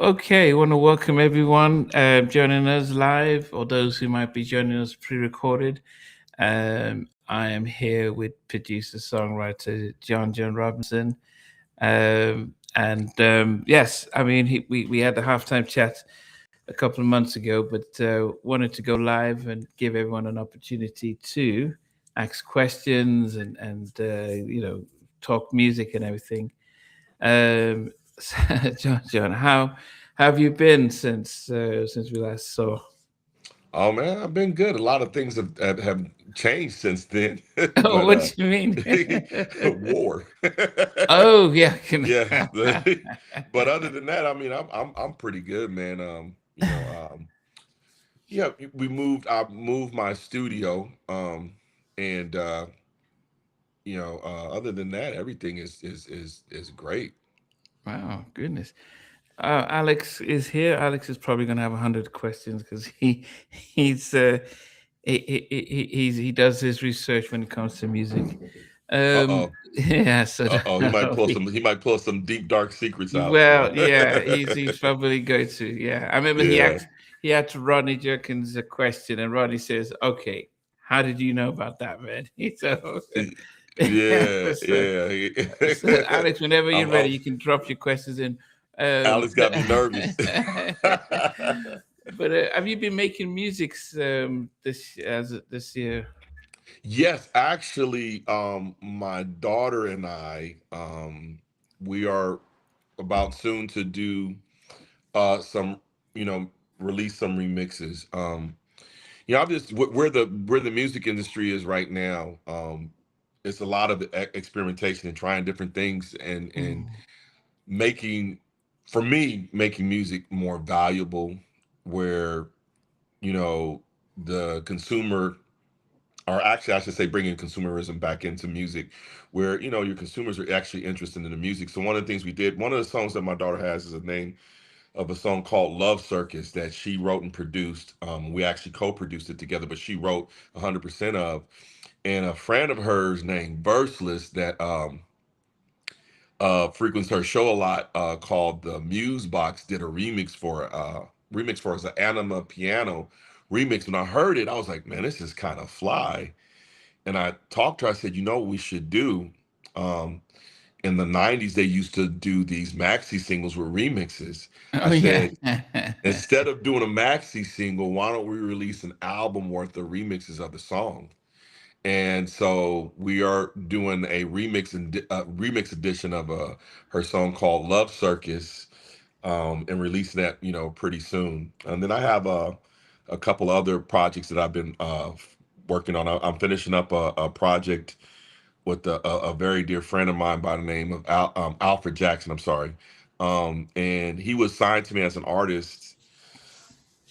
Okay, I want to welcome everyone joining us live or those who might be joining us pre-recorded. I am here with producer songwriter Jon Robinson. And yes, I mean, we had the halftime chat a couple of months ago, but wanted to go live and give everyone an opportunity to ask questions and talk music and everything. Um, John, how have you been since we last saw? Oh man, I've been good. A lot of things have changed since then, Oh, but what do you mean? war. Oh yeah, Yeah, but other than that, I mean, I'm pretty good, man. Yeah, I moved my studio, and other than that, everything is great. wow, goodness. Alex is here. Alex is probably going to have 100 questions because he's he does his research when it comes to music. Uh oh, Yeah, so he might pull some deep dark secrets out. So well, yeah, he's probably going to. Yeah, I remember yeah. he had to Rodney Jerkins a question, and Rodney says, "Okay, how did you know about that, man?" So, Yeah, so, so, yeah. Alex, whenever you're ready, I'm you can drop your questions in. Alex But, got me nervous. but have you been making music this year? Yes, actually, my daughter and I, we are about soon to do some, release some remixes. Obviously, where the music industry is right now, it's a lot of experimentation and trying different things and Mm. making, for me, making music more valuable, where you know the consumer, or actually I should say bringing consumerism back into music, where your consumers are actually interested in the music. So one of the things we did, one of the songs that my daughter has is a name of a song called Love Circus that she wrote and produced. We actually co-produced it together, but she wrote 100% of. And a friend of hers named Verseless that frequents her show a lot, called the Muse Box, did a remix for us, an anima piano remix. When I heard it, I was like, man, this is kind of fly. And I talked to her. I said, you know what we should do? Um, in the '90s, they used to do these maxi singles with remixes. I Oh yeah. said, instead of doing a maxi single, why don't we release an album worth of remixes of the song? And so we are doing a remix edition of her song called Love Circus, and releasing that pretty soon. And then I have a couple other projects that I've been working on. I'm finishing up a project with a very dear friend of mine by the name of Alfred Jackson. I'm sorry, and he was signed to me as an artist.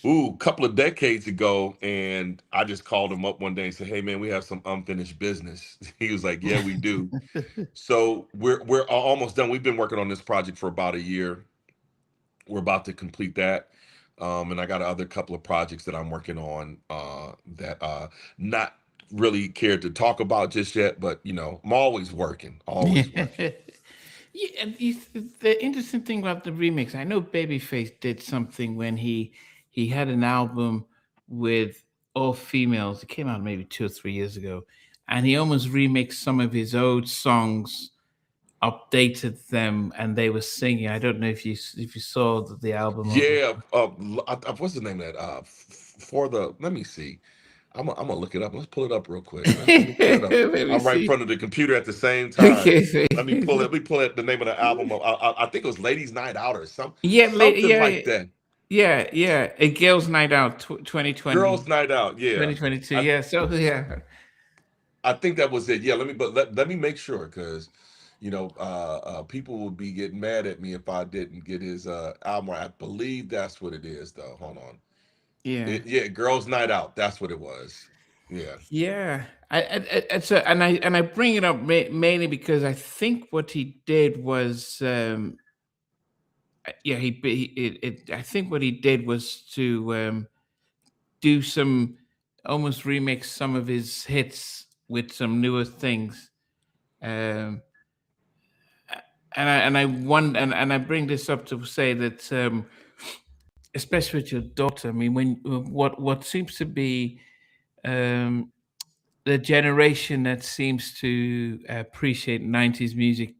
Ooh, a couple of decades ago, and I just called him up one day and said, "Hey, man, we have some unfinished business." He was like, "Yeah, we do." So we're almost done. We've been working on this project for about a year. We're about to complete that, and I got other couple of projects that I'm working on, that not really cared to talk about just yet. But I'm always working, always working. Yeah, and the interesting thing about the remix, I know Babyface did something when he had an album with all females. It came out maybe 2 or 3 years ago, and he almost remixed some of his old songs, updated them, and they were singing. I don't know if you saw the album or Yeah, what's the name of that? For the Let me see. I'm gonna look it up. Let's pull it up real quick. Let me pull it up. let me I'm right in see. front of the computer at the same time. Okay, Let me pull it. Let me pull it. The name of the album. I think it was Ladies Night Out or yeah, something yeah, like that. yeah. A Girls' Night Out, 2020. Girls Night Out. Yeah. 2022. I Yeah. So yeah. I think that was it. Yeah. Let me make sure, because people would be getting mad at me if I didn't get his album right. I believe that's what it is, though. Hold on. Yeah. Yeah, Girls Night Out. That's what it was. Yeah. Yeah. And I bring it up mainly because I think what he did was yeah I think what he did was to do some almost remix some of his hits with some newer things. Um, and I bring this up to say that especially with your daughter. I mean, when what seems to be um, the generation that seems to appreciate '90s music,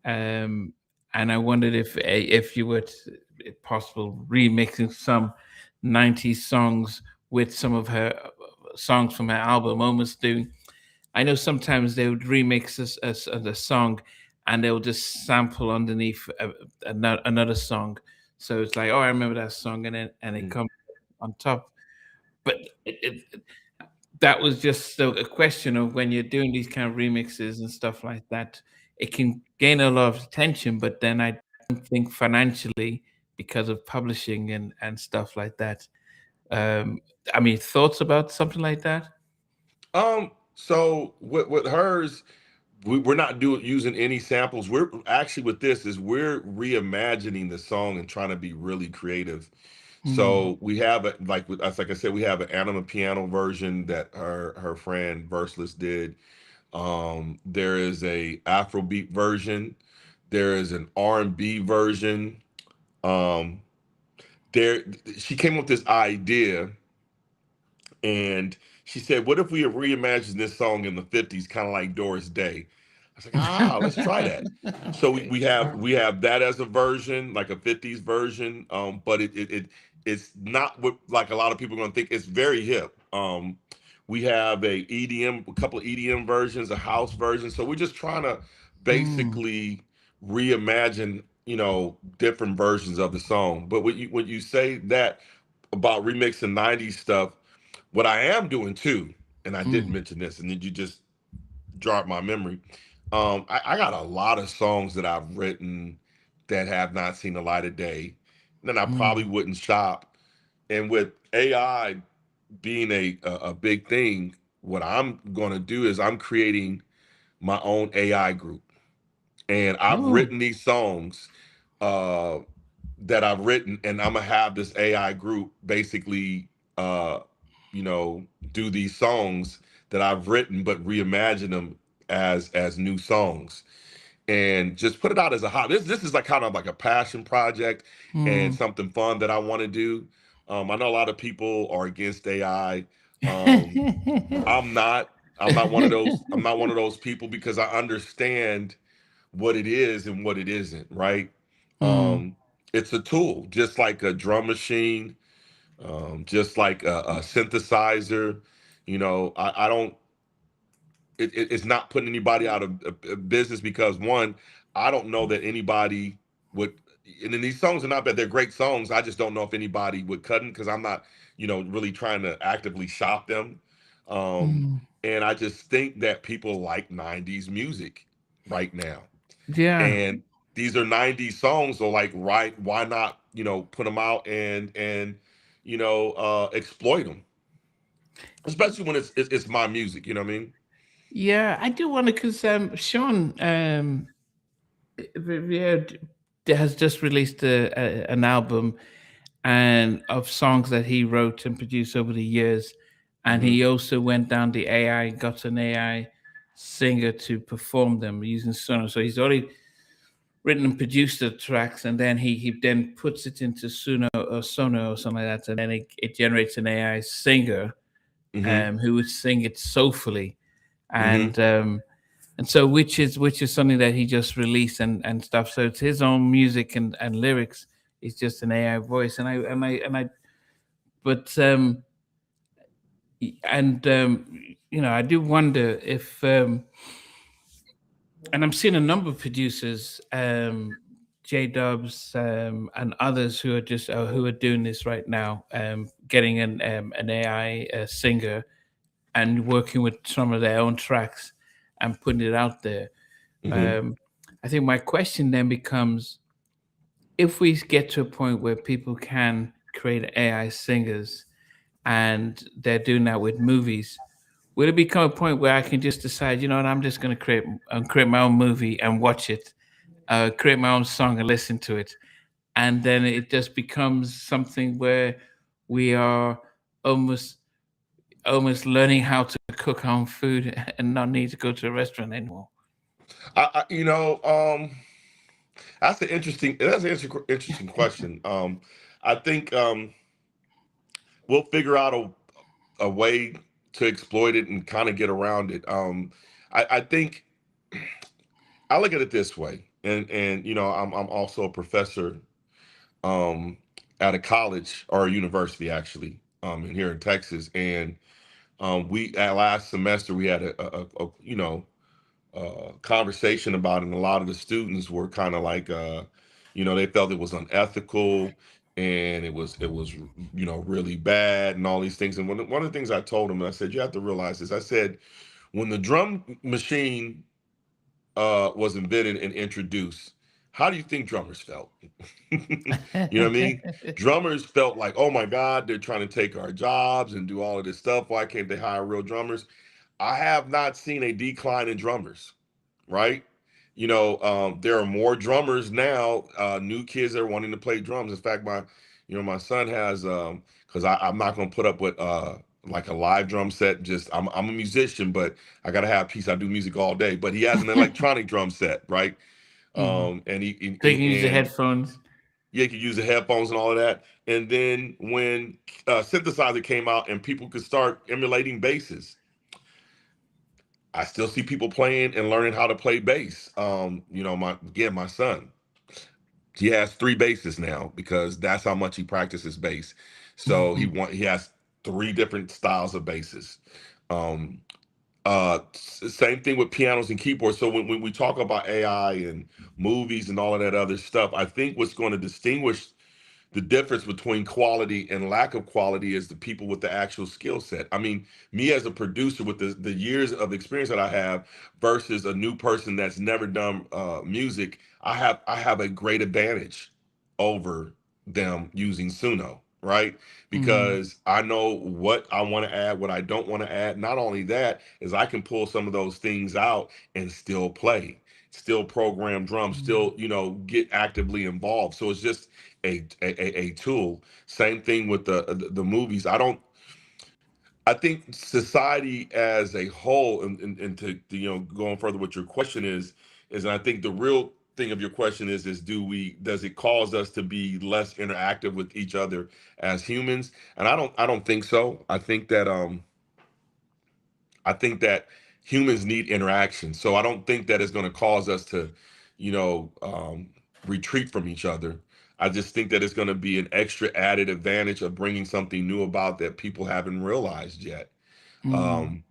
um, and I wondered if you were if possible remixing some '90s songs with some of her songs from her album, almost doing. I know sometimes they would remix a song, and they'll just sample underneath another song. So it's like, oh, I remember that song, and it Mm. comes on top. But that was just a question of when you're doing these kind of remixes and stuff like that, it can gain a lot of attention, but then I don't think financially because of publishing and stuff like that. Um, I mean, thoughts about something like that? So with hers, we're not doing using any samples. We're actually with this is we're reimagining the song and trying to be really creative. Mm, So we have it like I said, we have an anima piano version that her friend Verseless did. There is a Afrobeat version. There is an R&B version. Um, there she came up with this idea and she said, "What if we reimagined this song in the '50s, kind of like Doris Day?" I was like, let's try that." So we, okay. we have we have that as a version, like a '50s version, but it's not what like a lot of people are going to think. It's very hip. We have a couple of EDM versions, a house version. So we're just trying to Mm, basically reimagine, different versions of the song. But when you say that about remixing '90s stuff, what I am doing too, and I didn't mm, mention this, and then you just jarred my memory. I got a lot of songs that I've written that have not seen the light of day. Then I probably mm, wouldn't shop. And with AI being a big thing, what I'm going to do is I'm creating my own AI group, and I've oh, written these songs uh, that I've written, and I'm gonna have this AI group basically, uh, do these songs that I've written, but reimagine them as new songs, and just put it out as a hobby. This is like kind of like a passion project and mm. something fun that I want to do. I know a lot of people are against AI. Um, I'm not. I'm not one of those. I'm not one of those people because I understand what it is and what it isn't, right? Mm, Um, it's a tool, just like a drum machine, just like a synthesizer. I don't. It's not putting anybody out of business because one, I don't know that anybody would. And then these songs are not bad; they're great songs. I just don't know if anybody would cut them because I'm not, really trying to actively shop them. Um, mm. and I just think that people like '90s music right now, Yeah. and these are '90s songs. So like, right? Why not, put them out and exploit them, especially when it's my music. You know what I mean? Yeah, I do wonder because Sean Riviere has just released an album and of songs that he wrote and produced over the years, and Hmm. he also went down the AI, got an AI singer to perform them using Sonos. So he's already written and produced the tracks, and then he then puts it into Sono or something like that, and then it generates an AI singer Hmm. who would sing it soulfully, Hmm. and so which is something that he just released and stuff. So it's his own music and lyrics. It's just an AI voice, and I but and I do wonder if and I'm seeing a number of producers, J Dubs, and others who are just who are doing this right now, getting an AI singer and working with some of their own tracks and putting it out there. Hmm. Um, I think my question then becomes: if we get to a point where people can create AI singers and they're doing that with movies, will it become a point where I can just decide, you know what, I'm just going to create my own movie and watch it, create my own song and listen to it, and then it just becomes something where we are almost almost learning how to cook our own food and not need to go to a restaurant anymore. I that's an interesting question. I think we'll figure out a way to exploit it and kind of get around it. I think I look at it this way, and you know, I'm also a professor um, at a college or a university actually, in here in Texas, and we at last semester we had a you know conversation about it, and a lot of the students were kind of like, you know, they felt it was unethical and it was you know really bad and all these things. And one of the things I told them, I said, you have to realize this. I said, when the drum machine was invented and introduced, how do you think drummers felt? You know what I mean? Drummers felt like, oh my God, they're trying to take our jobs and do all of this stuff. Why can't they hire real drummers? I have not seen a decline in drummers, right? You know, there are more drummers now, new kids that are wanting to play drums. In fact, you know, my son has, because I'm not going to put up with like a live drum set. Just I'm a musician, but I got to have peace. I do music all day. But he has an electronic drum set, right? Mhm. And So you can use the and headphones. yeah, you could use the headphones and all of that. And then when synthesizer came out and people could start emulating basses, I still see people playing and learning how to play bass. You know, my son, he has three basses now because that's how much he practices bass. So he has three different styles of basses. Um, Same thing with pianos and keyboards. So when we talk about AI and movies and all of that other stuff, I think what's going to distinguish the difference between quality and lack of quality is the people with the actual skill set. I mean, me as a producer with the years of experience that I have versus a new person that's never done music, I have a great advantage over them using Suno, right? Mhm. Because I know what I want to add, what I don't want to add. Not only that, is I can pull some of those things out and still play, still program drums, Mhm. still, you know, get actively involved. So it's just a tool. Same thing with the movies. I think society as a whole, and to you know going further, what your question is, and I think the real thing of your question is does it cause us to be less interactive with each other as humans? And I don't think so. I think that humans need interaction. So I don't think that it's going to cause us to, you know, retreat from each other. I just think that it's going to be an extra added advantage of bringing something new about that people haven't realized yet. Mhm. Um,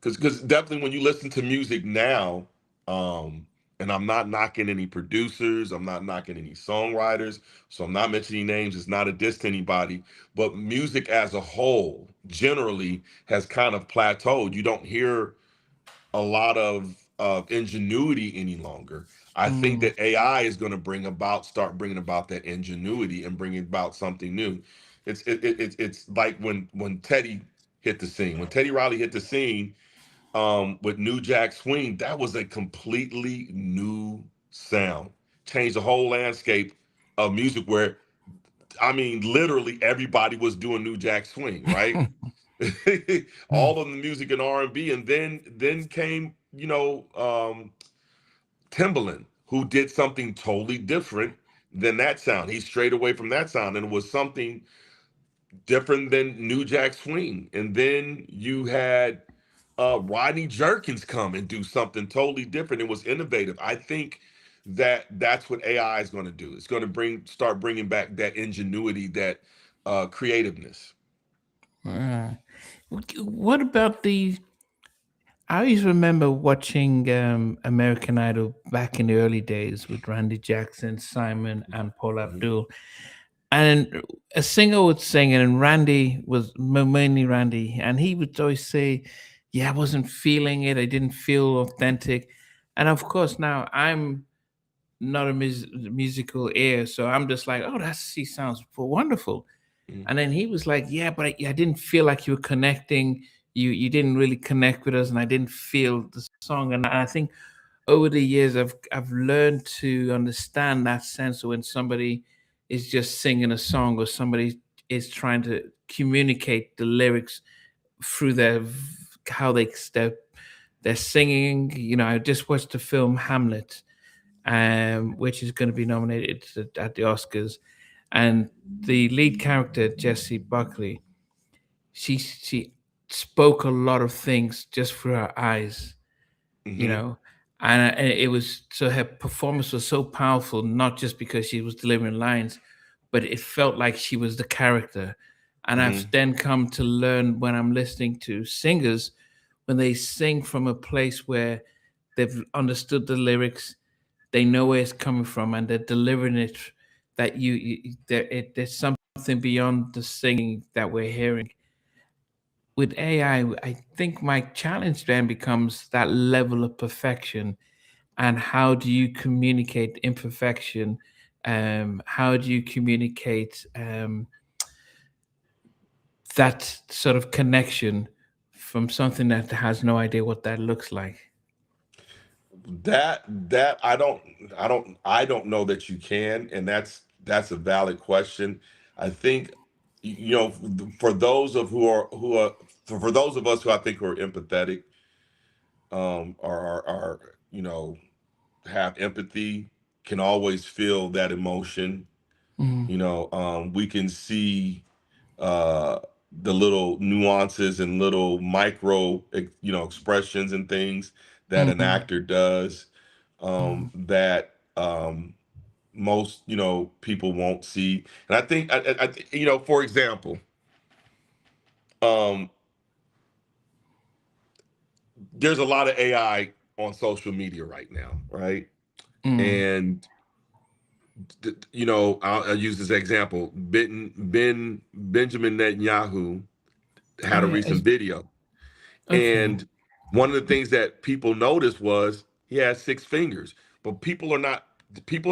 because definitely when you listen to music now, um, and I'm not knocking any producers, I'm not knocking any songwriters, so I'm not mentioning names. It's not a diss to anybody, but music as a whole generally has kind of plateaued. You don't hear a lot of ingenuity any longer. I think Mhm. that AI is going to start bringing about that ingenuity and bringing about something new. It's like when Teddy hit the scene. When Teddy Riley hit the scene with New Jack Swing, that was a completely new sound. Changed the whole landscape of music where I mean literally everybody was doing New Jack Swing, right? All of the music and R&B, and then came Timbaland, who did something totally different than that sound. He strayed away from that sound, and it was something different than New Jack Swing. And then you had Rodney Jerkins come and do something totally different. It was innovative. I think that that's what AI is going to do. It's going to start bringing back that ingenuity, that creativeness. What about the? I always remember watching American Idol back in the early days with Randy Jackson, Simon, and Paul Mhm. Abdul. And a singer would sing, and Randy was mainly Randy, and he would always say, "Yeah, I wasn't feeling it. I didn't feel authentic." And of course, now I'm not a musical ear, so I'm just like, "Oh, he sounds wonderful." Mhm. And then he was like, "Yeah, but I didn't feel like you were connecting. You didn't really connect with us, and I didn't feel the song." And I think over the years, I've learned to understand that sense of when somebody is just singing a song or somebody is trying to communicate the lyrics through how they're singing. You know, I just watched the film Hamlet, which is going to be nominated at the Oscars. And the lead character, Jessie Buckley, she spoke a lot of things just through her eyes, you Hmm. know. And it was so her performance was so powerful, not just because she was delivering lines, but it felt like she was the character. And I've Hmm. then come to learn when I'm listening to singers, when they sing from a place where they've understood the lyrics, they know where it's coming from, and they're delivering it. That there's something beyond the singing that we're hearing. With AI, I think my challenge then becomes that level of perfection, and how do you communicate imperfection? How do you communicate that sort of connection from something that has no idea what that looks like? That I don't know that you can, and that's a valid question. I think for those of who are for those of us who I think are empathetic, are have empathy, can always feel that emotion. Mm, We can see uh the little nuances and little micro expressions and things that an mm, actor does, mm, that most people won't see. And I think for example, um there's a lot of AI on social media right now, right? mm. And I'll use this example. Benjamin Netanyahu Oh had a yeah. recent video, Okay. and one of the things that people noticed was he had six fingers. But people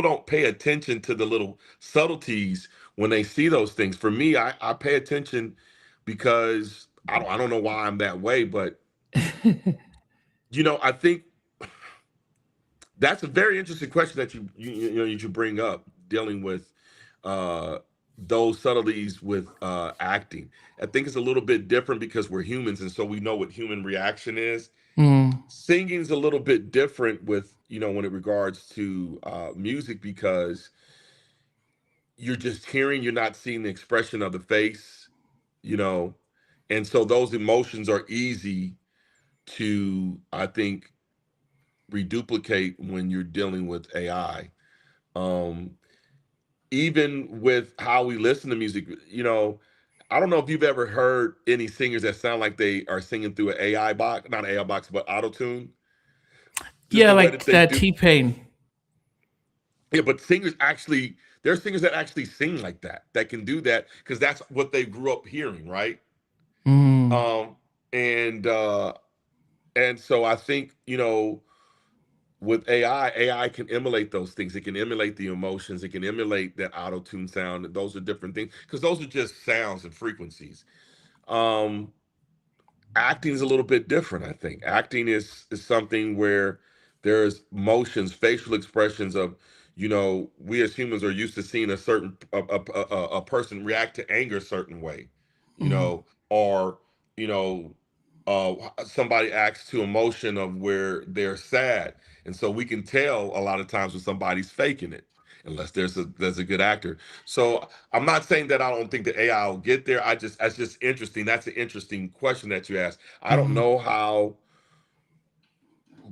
don't pay attention to the little subtleties when they see those things. For me, I pay attention because I don't know why I'm that way, but I think that's a very interesting question that you bring up, dealing with uh those subtleties with acting. I think it's a little bit different because we're humans, and so we know what human reaction is. Mm, Singing's a little bit different with when it regards to music, because you're just hearing, you're not seeing the expression of the face, you know and so those emotions are easy to, I think, reduplicate when you're dealing with AI. um Even with how we listen to music, I don't know if you've ever heard any singers that sound like they are singing through an AI box, not an AI box, but auto tune. Just yeah, the way that like they that do. T-Pain. Yeah, but there are singers that actually sing like that, that can do that, because that's what they grew up hearing, right? Mm, Um, and so I think, with AI can emulate those things. It can emulate the emotions. It can emulate that auto tune sound. Those are different things, because those are just sounds and frequencies. Um, Acting is a little bit different. I think acting is something where there's motions, facial expressions of, we as humans are used to seeing a person react to anger a certain way, mm, or you know somebody acts to emotion of where they're sad, and so we can tell a lot of times when somebody's faking it, unless there's a good actor. So I'm not saying that I don't think that AI will get there. That's just interesting. That's an interesting question that you asked. I don't mm. know how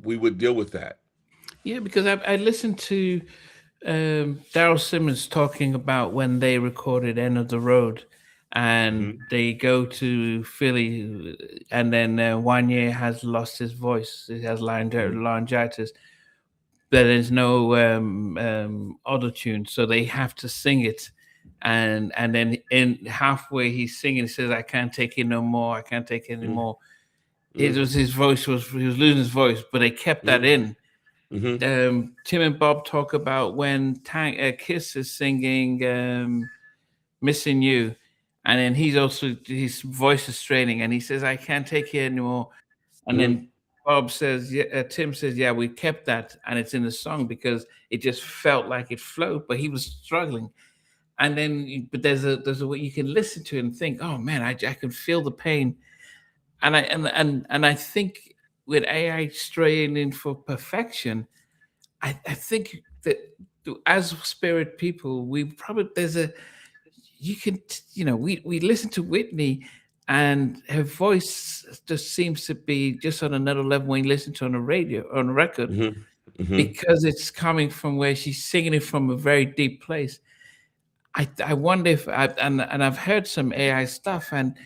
we would deal with that. Yeah, because I listened to Daryl Simmons talking about when they recorded "End of the Road," and Hmm. they go to Philly, and then Wanye has lost his voice; he has Hmm. laryngitis. There's no auto tune, so they have to sing it. And then in halfway he's singing, he says, "I can't take it no more. I can't take it Hmm. anymore." It Hmm. was his voice was he was losing his voice, but they kept that in. Hmm. Tim and Bob talk about when Kiss is singing "Missing You," and then his voice is straining, and he says, "I can't take it anymore." And Hmm. then Bob says, yeah, Tim says, "Yeah, we kept that, and it's in the song because it just felt like it flowed, but he was struggling." And then, but there's a way you can listen to it and think, "Oh man, I can feel the pain." And I think with AI straining for perfection, I think that as spirit people, we probably you can, we listen to Whitney, and her voice just seems to be just on another level when you listen to her on a radio, on a record, Hmm. Hmm. because it's coming from where she's singing it from a very deep place. I wonder if and I've heard some AI stuff, and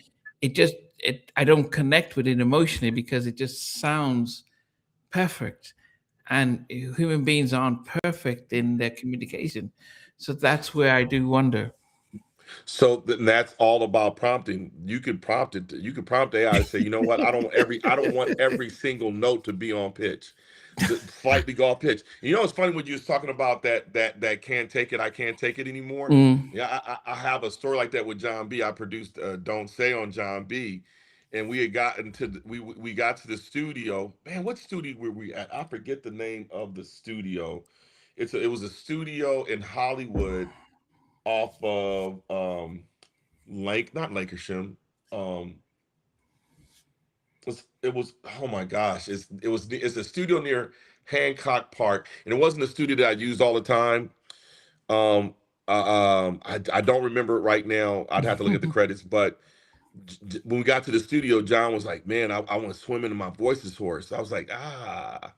I don't connect with it emotionally because it just sounds perfect, and human beings aren't perfect in their communication, so that's where I do wonder. So that's all about prompting. You could prompt it. You could prompt AI to say, you know what? I don't want every single note to be on pitch. The slightly go off pitch. You know, it's funny when you was talking about that can't take it. I can't take it anymore. Mm. Yeah, I have a story like that with Jon B. I produced Don't Say on Jon B. And we had gotten to we got to the studio. Man, what studio were we at? I forget the name of the studio. It was a studio in Hollywood off of Lake, not Lancashire. Um, it was oh my gosh, it's a studio near Hancock Park, and it wasn't a studio that I used all the time. Um, I don't remember it right now. I'd have to look at the credits, but when we got to the studio, John was like, "Man, I want to swim into my voice is hoarse." I was like, "Ah,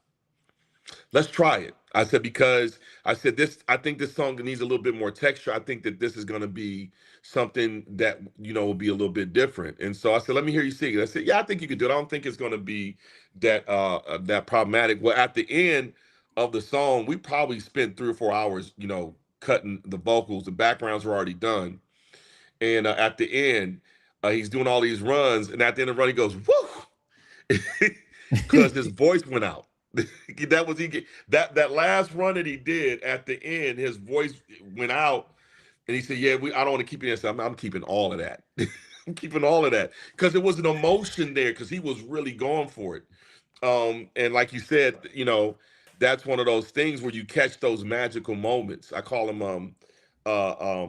let's try it." I said because I said this. I think this song needs a little bit more texture. I think that this is going to be something that will be a little bit different. And so I said, "Let me hear you sing it." I said, "Yeah, I think you could do it. I don't think it's going to be that problematic." Well, at the end of the song, we probably spent 3 or 4 hours, cutting the vocals. The backgrounds were already done, and at the end, he's doing all these runs, and at the end of the run, he goes, "Woo!" because his voice went out. That was that last run that he did at the end. His voice went out, and he said, "Yeah, I don't want to keep it in." So I'm keeping all of that. I'm keeping all of that because there was an emotion there because he was really going for it. And like you said, that's one of those things where you catch those magical moments. I call them uh,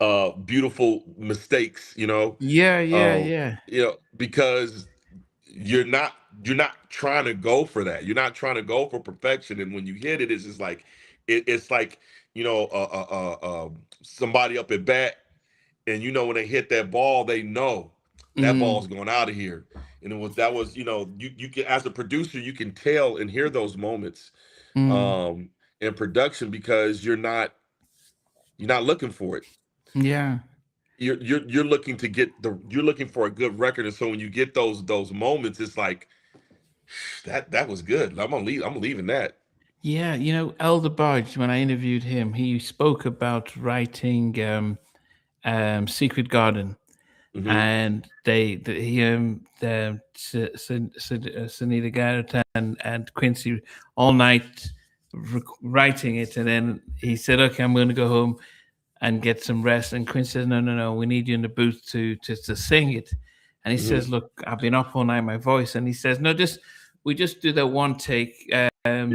um, beautiful mistakes. Yeah, yeah, Um, yeah. because you're not you're not trying to go for that. You're not trying to go for perfection. And when you hit it, it's just like it's like somebody up at bat, and when they hit that ball, they know that Mm, ball's going out of here. And that was you can, as a producer, you can tell and hear those moments mm, um in production because you're not looking for it. yeah. You're looking to get you're looking for a good record. And so when you get those moments, it's like that was good. I'm leaving that. Yeah, Elder Barge, when I interviewed him, he spoke about writing Secret Garden, Hmm. and Sunita Garrett and Quincy all night writing it, and then he said, "Okay, I'm going to go home and get some rest." And Quincy says, "No, no, no, we need you in the booth to sing it." And he Hmm. says, "Look, I've been up all night, my voice." And he says, "No, we just do that one take,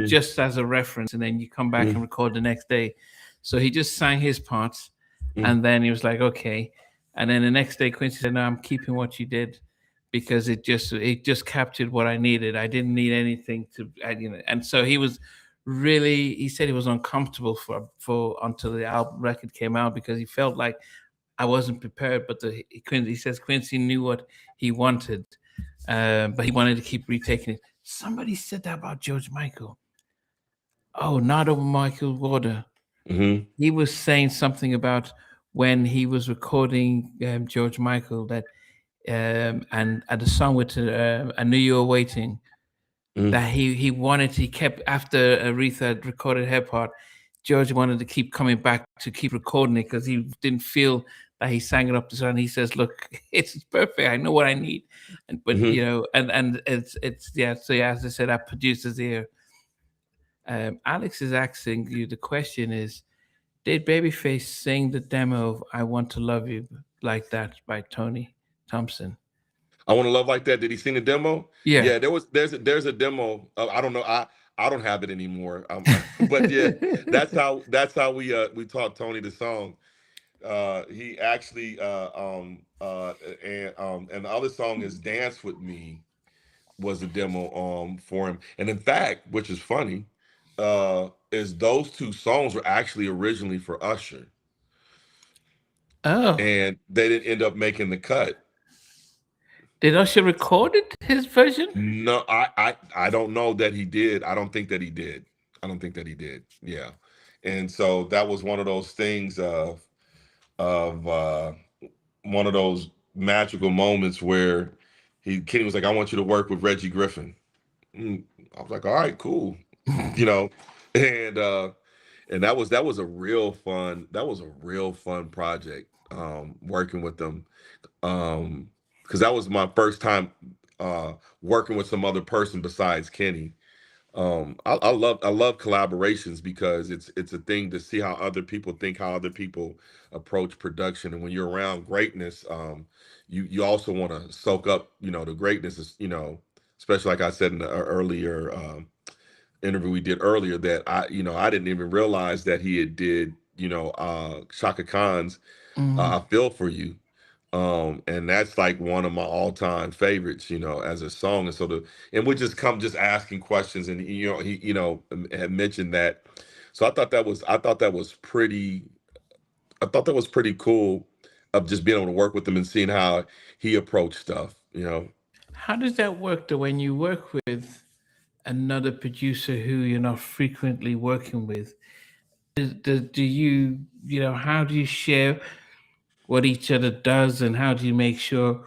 just as a reference, and then you come back and Hmm. record the next day." So he just sang his parts, Hmm. and then he was like, "Okay." And then the next day, Quincy said, "No, I'm keeping what you did." Because it just captured what I needed. I didn't need anything to, and so he was really. He said he was uncomfortable for until the album record came out because he felt like I wasn't prepared. But he says Quincy knew what he wanted, but he wanted to keep retaking it. Somebody said that about George Michael. Oh, not over Michael Water. Hmm. He was saying something about when he was recording George Michael that and the song with "I Knew You Were Waiting," Hmm. that he kept after Aretha had recorded her part. George wanted to keep coming back to keep recording it because he didn't feel that he sang it up to sun. He says, "Look, it's perfect. I know what I need," but Hmm. and it's yeah. So yeah, as I said, our producers here. Alex is asking you. The question is, did Babyface sing the demo of "I Want to Love You" like that by Tony Thompson? I want to love like that. Did he sing the demo? Yeah. Yeah, there's a demo. I don't know. I don't have it anymore. But yeah, that's how we taught Tony the song. He actually and the other song is "Dance with Me" was a demo for him. And in fact, which is funny, is those two songs were actually originally for Usher. Oh, and they didn't end up making the cut. did Usher record it, his version? No, I don't know that he did. I don't think that he did. I don't think that he did. Yeah. And so that was one of those things of one of those magical moments where Kenny was like, I want you to work with Reggie Griffin. Mm, I was like, all right, cool. You know, and that was a real fun, project, working with them. Because that was my first time working with some other person besides Kenny. I love collaborations because it's a thing to see how other people think, how other people approach production, and when you're around greatness, you also want to soak up, the greatness is, especially like I said in the earlier interview we did earlier, that I didn't even realize that he had did, Shaka Khan's Mm. I Feel For You. And that's like one of my all-time favorites, as a song. And so and we just asking questions, and he had mentioned that. So I thought that was pretty cool, of just being able to work with him and seeing how he approached stuff. How does that work though when you work with another producer who you're not frequently working with? Do you, how do you share what each other does, and how do you make sure?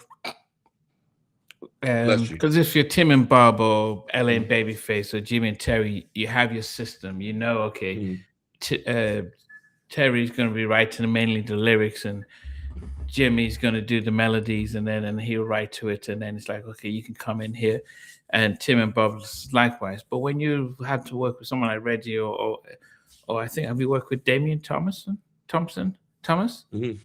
Bless you. Because if you're Tim and Bob or LA and Mhm. Babyface or Jimmy and Terry, you have your system. You know, okay, Mhm. t- uh, Terry's going to be writing mainly the lyrics, and Jimmy's going to do the melodies, and he'll write to it, and then it's like, okay, you can come in here, and Tim and Bob likewise. But when you have to work with someone like Reggie, or I think, have you worked with Damian Thomas? Mhm.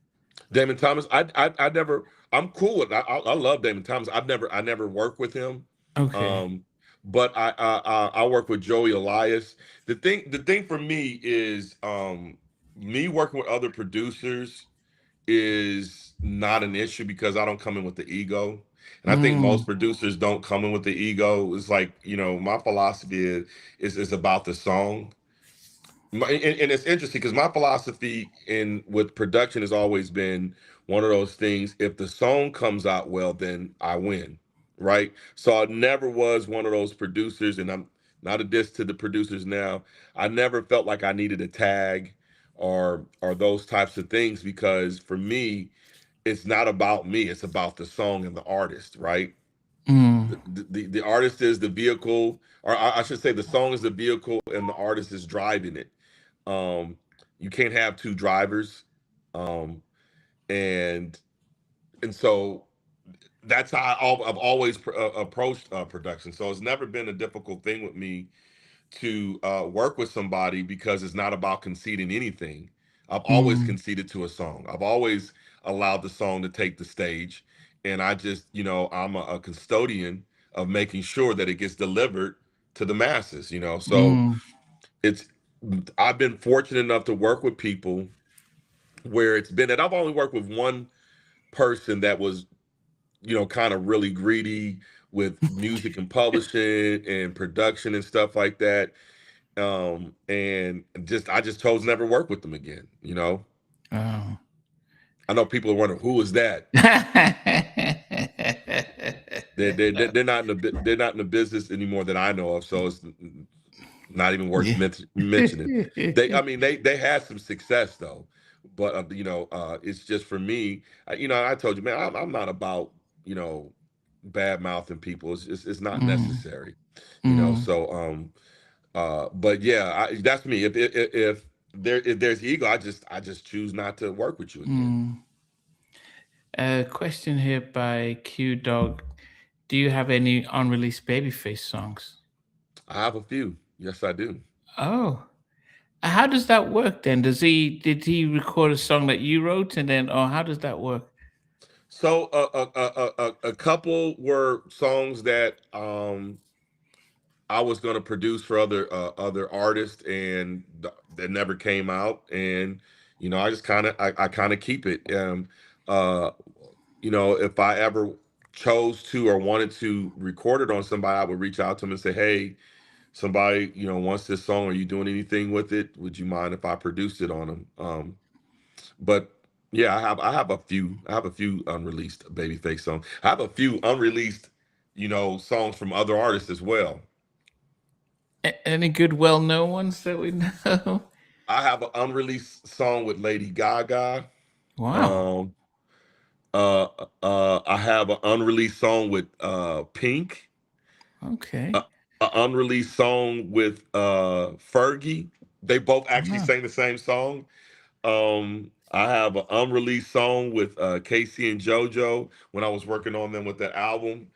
Damon Thomas, I never. I'm cool with. I love Damon Thomas. I never worked with him, Okay. um, but I work with Joey Elias. The thing for me is, me working with other producers is not an issue because I don't come in with the ego, and I think Mm, most producers don't come in with the ego. It's like, my philosophy is about the song. And it's interesting because my philosophy in with production has always been one of those things. If the song comes out well, then I win, right? So I never was one of those producers, and I'm not a diss to the producers now. I never felt like I needed a tag or those types of things, because for me, it's not about me. It's about the song and the artist, right? mm, The artist is the vehicle, or I should say, the song is the vehicle and the artist is driving it. um, you can't have two drivers. Um, and so that's how I've always approached production. So it's never been a difficult thing with me to work with somebody, because it's not about conceding anything. I've always mm, conceded to a song. I've always allowed the song to take the stage, and I just, I'm a custodian of making sure that it gets delivered to the masses. So mm, it's I've been fortunate enough to work with people where it's been that I've only worked with one person that was, kind of really greedy with music and publishing and production and stuff like that. And I just chose never work with them again. oh. I know people are wondering, who is that? They're not in they're not in the business anymore that I know of, so it's not even worth Yeah. mentioning. They had some success though, but it's just for me. I told you, man, I'm not about, you know bad mouthing people. It's not Mm, necessary. mm, So but yeah, that's me. If there's ego, I just choose not to work with you again. mm. A question here by Q Dog. Do you have any unreleased Babyface songs? I have a few. Yes, I do. Oh, how does that work then? Did he record a song that you wrote, and then, or how does that work? So a couple were songs that I was going to produce for other artists, and that never came out. And I just kind of keep it. Uh, if I ever chose to or wanted to record it on somebody, I would reach out to them and say, "Hey, somebody wants this song. Are you doing anything with it? Would you mind if I produced it on them?" But Yeah, I have a few unreleased Babyface songs. I have a few unreleased, songs from other artists as well. Any good, well-known ones that we know? I have an unreleased song with Lady Gaga. Wow. Um, I have an unreleased song with Pink. Okay. A, a unreleased song with Fergie. They both actually Wow. sang the same song. I have an unreleased song with Casey and JoJo when I was working on them with that album.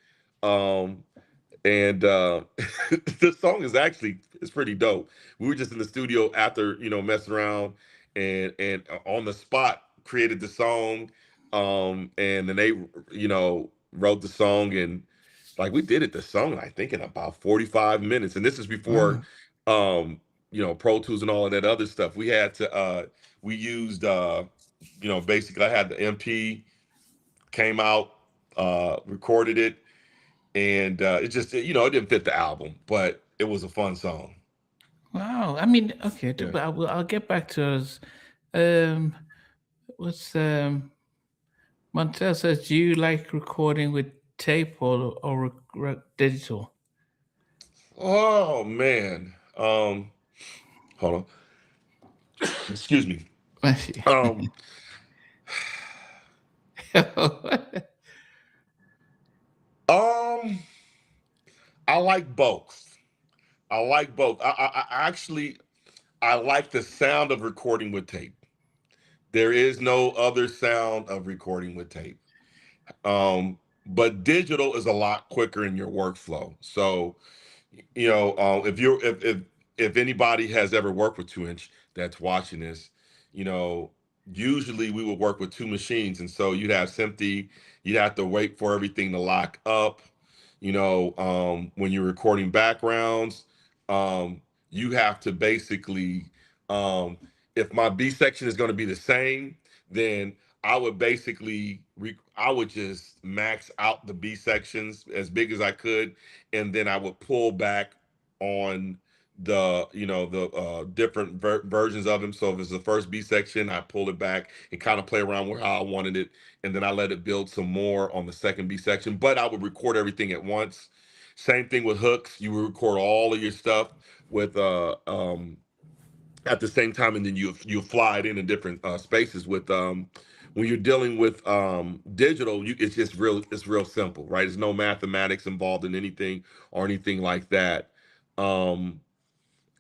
Um, and the song is actually it's pretty dope. We were just in the studio after messing around and on the spot created the song. And then they wrote the song, and like we did it the song I think in about 45 minutes. And this is before Wow. Pro Tools and all of that other stuff. We had to we used basically I had the MP came out, recorded it, and it just it didn't fit the album, but it was a fun song. Wow. I mean, okay, Yeah. but I'll get back to us. Um, what's Montel says? Do you like recording with tape or digital? Oh man. Hold on. Excuse me. Um, um, I like both. I like both. I actually I like the sound of recording with tape. There is no other sound of recording with tape. But digital is a lot quicker in your workflow. So if you're if anybody has ever worked with 2 inch that's watching this, you know, usually we would work with two machines, and so you'd have Simpty, you'd have to wait for everything to lock up. When you're recording backgrounds, you have to basically, um, if my B section is going to be the same, then I would basically I would just max out the B sections as big as I could, and then I would pull back on the different versions of them. So if it's the first B section, I pull it back and kind of play around with how I wanted it, and then I let it build some more on the second B section. But I would record everything at once. Same thing with hooks. You would record all of your stuff with at the same time, and then you fly it in different spaces with when you're dealing with digital, it's just real simple, right? There's no mathematics involved in anything or anything like that. um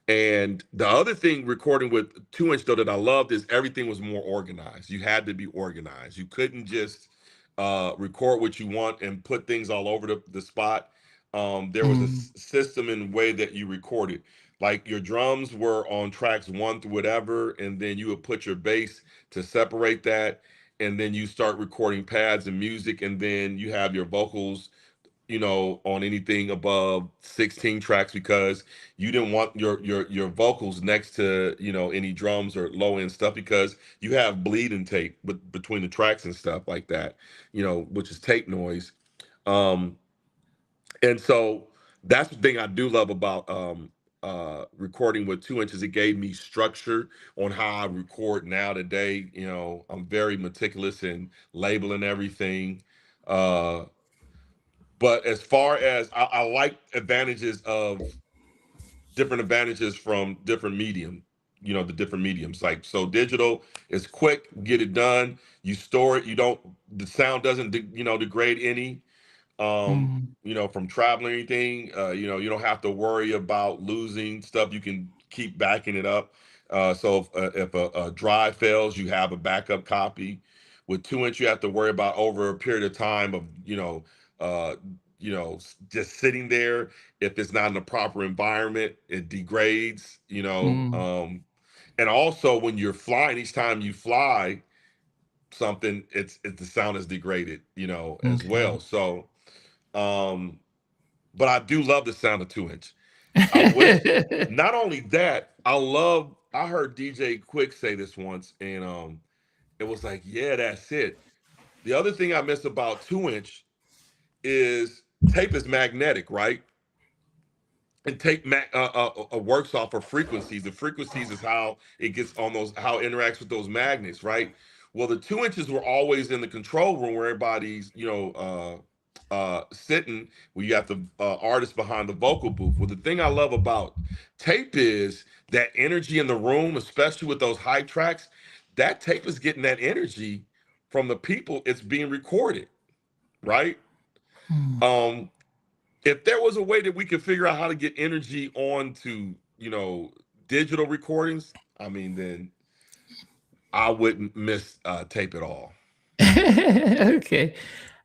and the other thing recording with 2 inch though that I loved is everything was more organized. You had to be organized. You couldn't just record what you want and put things all over the spot. There was a Mm, system and way that you recorded. Like your drums were on tracks one through whatever, and then you would put your bass to separate that, and then you start recording pads and music, and then you have your vocals on anything above 16 tracks because you didn't want your vocals next to any drums or low end stuff because you have bleeding tape between the tracks and stuff like that, which is tape noise. um and so that's the thing I do love about recording with 2 inches. It gave me structure on how I record now today. I'm very meticulous in labeling everything. But as far as I like advantages of different advantages from different medium, the different mediums. Like so, digital is quick, get it done. You store it. You don't. The sound doesn't degrade any. mm, From traveling or anything. You don't have to worry about losing stuff. You can keep backing it up. So if a drive fails, you have a backup copy. With 2 inch, you have to worry about over a period of time of uh, just sitting there. If it's not in the proper environment, it degrades. mm. And also when you're flying, each time you fly something, it's the sound is degraded. As Okay. well. So um, but I do love the sound of 2 inch. I wish not only that, I heard DJ Quick say this once, and it was like, yeah, that's it. The other thing I miss about 2 inch is tape is magnetic, right? And tape works off of frequencies. The frequencies is how it gets on those, how it interacts with those magnets, right? Well, the 2 inches were always in the control room where everybody's, sitting. Where you have the artist behind the vocal booth. Well, the thing I love about tape is that energy in the room, especially with those hype tracks. That tape is getting that energy from the people. It's being recorded, right? Hmm. Um, if there was a way that we could figure out how to get energy onto, digital recordings, I mean, then I wouldn't miss tape at all. Okay.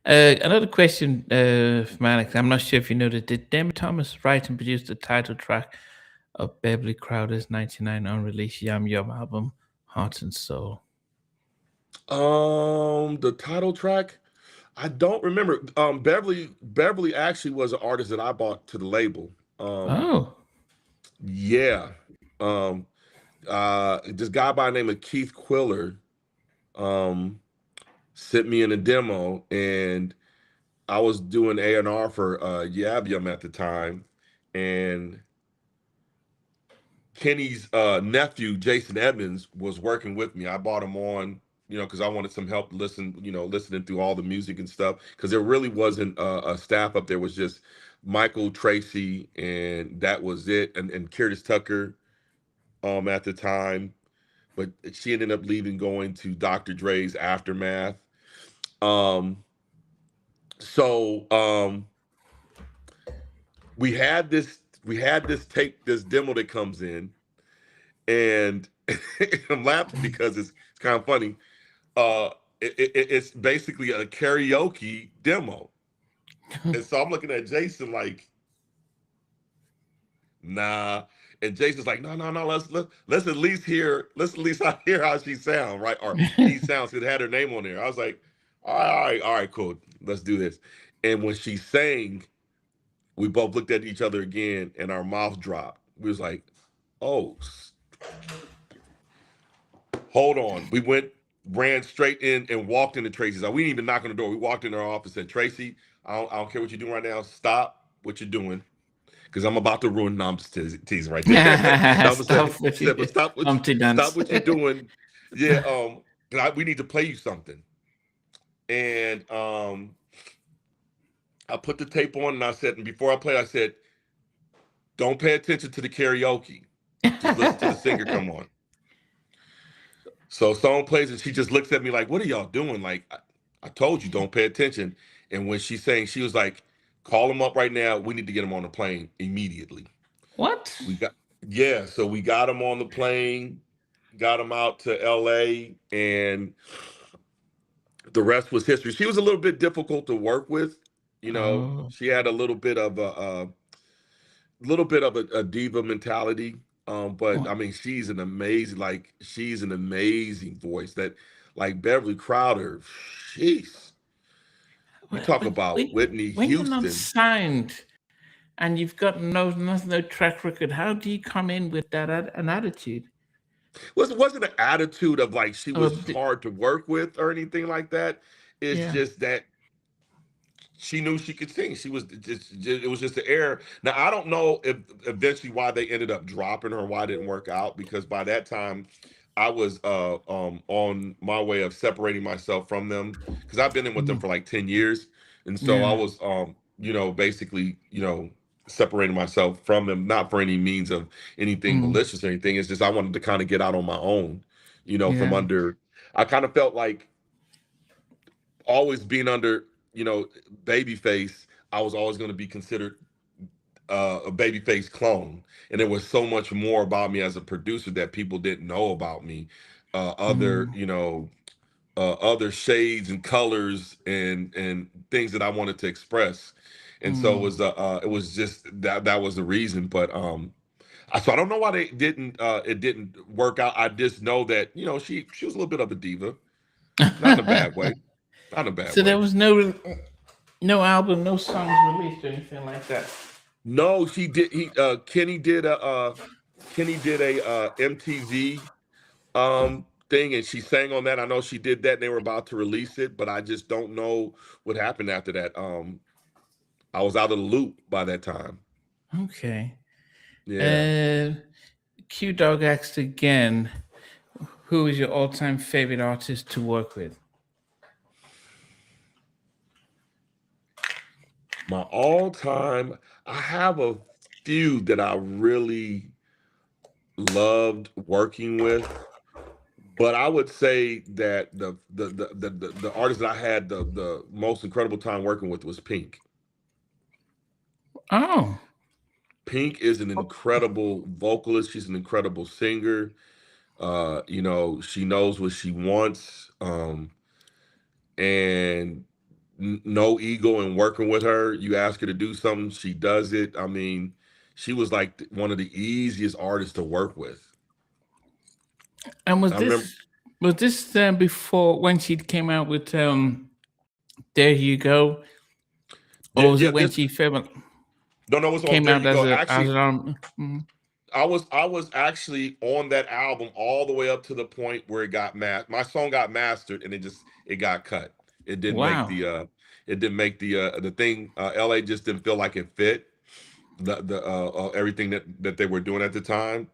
Another question, from Alex. I'm not sure if you know that. Did Damon Thomas write and produce the title track of Beverly Crowder's 99 unreleased Yum Yum album, Heart and Soul? The title track, I don't remember. Beverly actually was an artist that I bought to the label. Oh. Yeah. Um, this guy by the name of Keith Quiller, um, sent me in a demo, and I was doing A&R for Yab Yum at the time, and Kenny's nephew, Jason Edmonds, was working with me. I bought him on, because I wanted some help listening through all the music and stuff. Because there really wasn't a staff up there. It was just Michael Tracy, and that was it. And Curtis Tucker at the time. But she ended up leaving, going to Dr. Dre's Aftermath. Um, so we had this tape, this demo that comes in, and I'm laughing because it's kind of funny. It's basically a karaoke demo, and so I'm looking at Jason like, nah, and Jason's like, no, no, no, let's at least hear how she sound, right? Or he sounds. It had her name on there. I was like, all right, cool, let's do this. And when she sang, we both looked at each other again, and our mouth dropped. We was like, oh, hold on. We ran straight in and walked into Tracy's. We didn't even knock on the door. We walked in her office and said, Tracy, I don't care what you're doing right now. Stop what you're doing. Because I'm about to ruin Nom's teasing right there. I'm gonna Stop what you say, but did. Humpty stop Dance. what you're doing. Yeah, we need to play you something. And I put the tape on, and I said, and before I played, I said, don't pay attention to the karaoke. Just listen to the singer come on. So song plays, and she just looks at me like, "What are y'all doing?" Like, I told you, don't pay attention. And when she's saying, she was like, "Call him up right now. We need to get him on the plane immediately." What? We got Yeah, so we got him on the plane, got him out to L.A., and the rest was history. She was a little bit difficult to work with. Oh. She had a little bit of a diva mentality. But I What? mean, she's an amazing voice. That, like Beverly Crowder, jeez. You talk about Whitney When you're not Houston. signed and you've got no track record, how do you come in with that an attitude? Wasn't an attitude of like she Or a was bit, hard to work with or anything like that. It's yeah. just that she knew she could sing. She was just it was just the air. Now I don't know if eventually why they ended up dropping her, why it didn't work out, because by that time I was on my way of separating myself from them, because I've been in with them Mm. for like 10 years. And so I Yeah. was basically, separating myself from them, not for any means of anything Mm. malicious or anything. It's just I wanted to kind of get out on my own, from Yeah. under. I kind of felt like always being under, Babyface, I was always going to be considered a Babyface clone, and there was so much more about me as a producer that people didn't know about me. Other, Mm. other shades and colors and things that I wanted to express, and so Mm. it was just that was the reason. But so I don't know why it didn't work out. I just know that she was a little bit of a diva, not in a bad way, not in a bad So there way. was no album, no songs released or anything like that. No, she did. Kenny did a MTV thing, and she sang on that. I know she did that, and they were about to release it, but I just don't know what happened after that. I was out of the loop by that time. Okay. Yeah. Uh, Q Dog asked again, who is your all-time favorite artist to work with? My all-time, I have a few that I really loved working with, but I would say that the artist that I had the most incredible time working with was Pink. Oh, Pink is an incredible vocalist. She's an incredible singer. She knows what she wants. And no ego in working with her. You ask her to do something, she does it. I mean, she was like one of the easiest artists to work with. and I remember, was this before when she came out with There You Go, yeah, or was yeah. it when This she no, it was on came There out You Go. as Actually, an I was actually on that album all the way up to the point where it got my song got mastered and it got cut. It didn't make Wow. the thing. LA just didn't feel like it fit the everything that they were doing at the time.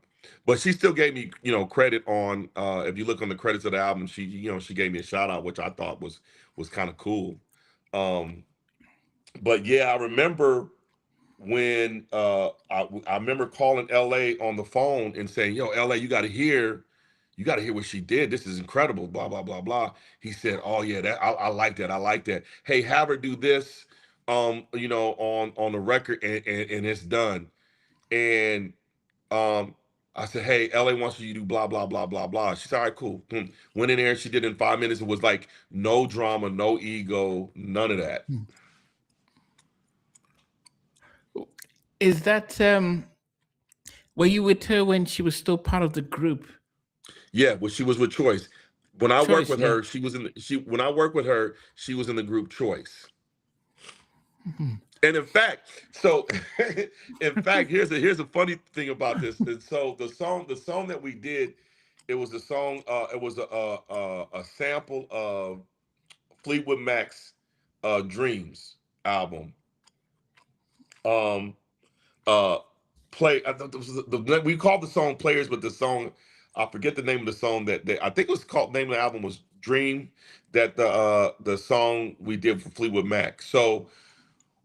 But she still gave me, credit on if you look on the credits of the album, she gave me a shout out, which I thought was kind of cool. Um, but yeah, I remember when I remember calling LA on the phone and saying, "Yo, LA, you got to hear what she did. This is incredible." Blah blah blah blah. He said, "Oh yeah, that I like that. I like that. Hey, have her do this, on the record, and it's done." And I said, "Hey, LA wants you to do blah blah blah blah blah." She said, "All right, cool." Went in there. She did it in 5 minutes. It was like no drama, no ego, none of that. Is that were you with her when she was still part of the group? Yeah, well, she was with Choice. When I worked Choice, with yeah. her, she was in the, she when I worked with her, she was in the group Choice. And in fact, so in fact, here's a funny thing about this. And so the song that we did, it was a song. It was a sample of Fleetwood Mac's Dreams album. Um, uh, we called the song Players, but the song, I forget the name of the song that I think it was called. Name of the album was Dream. That the song we did for Fleetwood Mac. So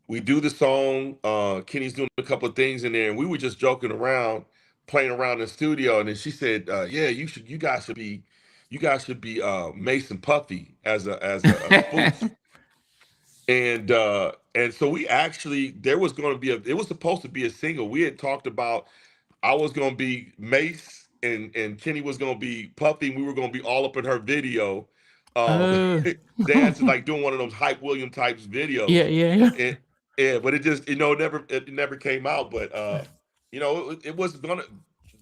we do the song. Kenny's doing a couple of things in there, and we were just joking around, playing around in the studio. And then she said, "Yeah, you guys should be Mason Puffy as a spoof." And so we actually there was going to be it was supposed to be a single. We had talked about I was going to be Mace and Kenny was going to be Puffy. And we were going to be all up in her video, um, Oh. dancing like doing one of those Hype William types Yeah, videos. yeah, yeah. And yeah, but it just it never came out. But it was gonna.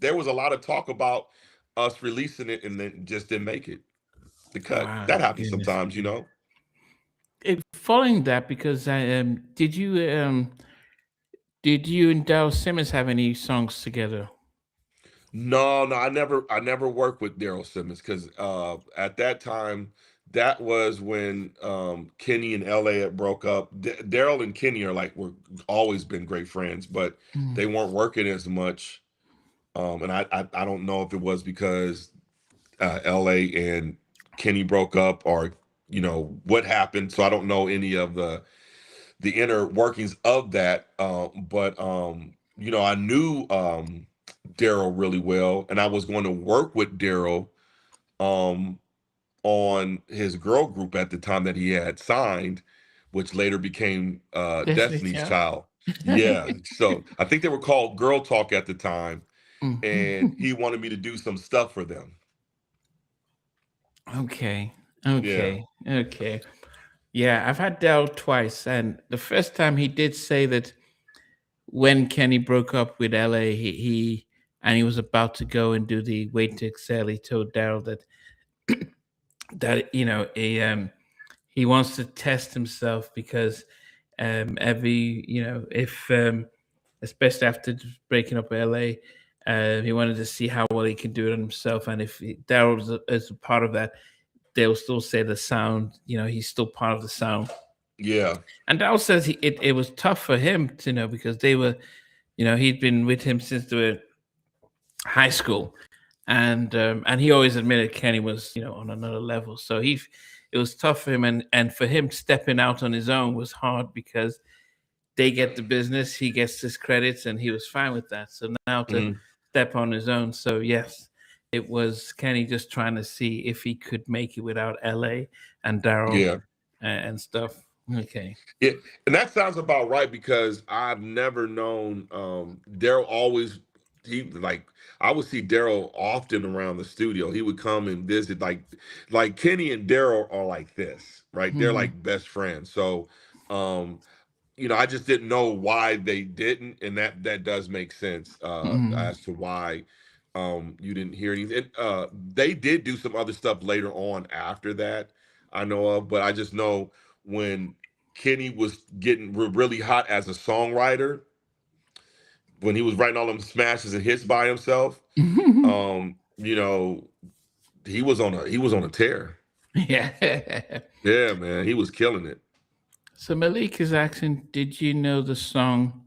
There was a lot of talk about us releasing it, and then just didn't make it the cut. Wow, That happens goodness. sometimes. Following that, because I did you and Daryl Simmons have any songs together? No, no, I never worked with Daryl Simmons because at that time, that was when Kenny and LA had broke up. Daryl and Kenny were always been great friends, but Mm. they weren't working as much. And I don't know if it was because LA and Kenny broke up or what happened. So I don't know any of the inner workings of that. But I knew Daryl really well, and I was going to work with Daryl um, on his girl group at the time that he had signed, which later became Destiny Destiny's Child. Child. Yeah, so I think they were called Girl Talk at the time, and Mm. he wanted me to do some stuff for them. Okay, Yeah, okay. Yeah, I've had Daryl twice, and the first time he did say that when Kenny broke up with LA, he was about to go and do the Wait to Exhale. He told Daryl that he wants to test himself because every if especially after breaking up with LA, he wanted to see how well he could do it on himself, and if Daryl is a part of that, they'll still say the sound. He's still part of the sound. yeah, And Daryl says it was tough for him to because they were, he'd been with him since they were high school, and he always admitted Kenny was, on another level. So it was tough for him, and for him stepping out on his own was hard because they get the business, he gets his credits, and he was fine with that. So now to Mhm. step on his own. So yes, it was Kenny just trying to see if he could make it without LA and Daryl Yeah. and stuff. Okay. Yeah, and that sounds about right because I've never known Daryl always he like I would see Daryl often around the studio. He would come and visit like Kenny and Daryl are like this, right? They're Hmm. like best friends. So um I just didn't know why they didn't, and that does make sense Hmm. as to why you didn't hear anything. They did do some other stuff later on after that, I know of, but I just know when Kenny was getting really hot as a songwriter, when he was writing all them smashes and hits by himself, um, you know, he was on a tear. Yeah. Yeah, man, he was killing it. So Malik is asking, did you know the song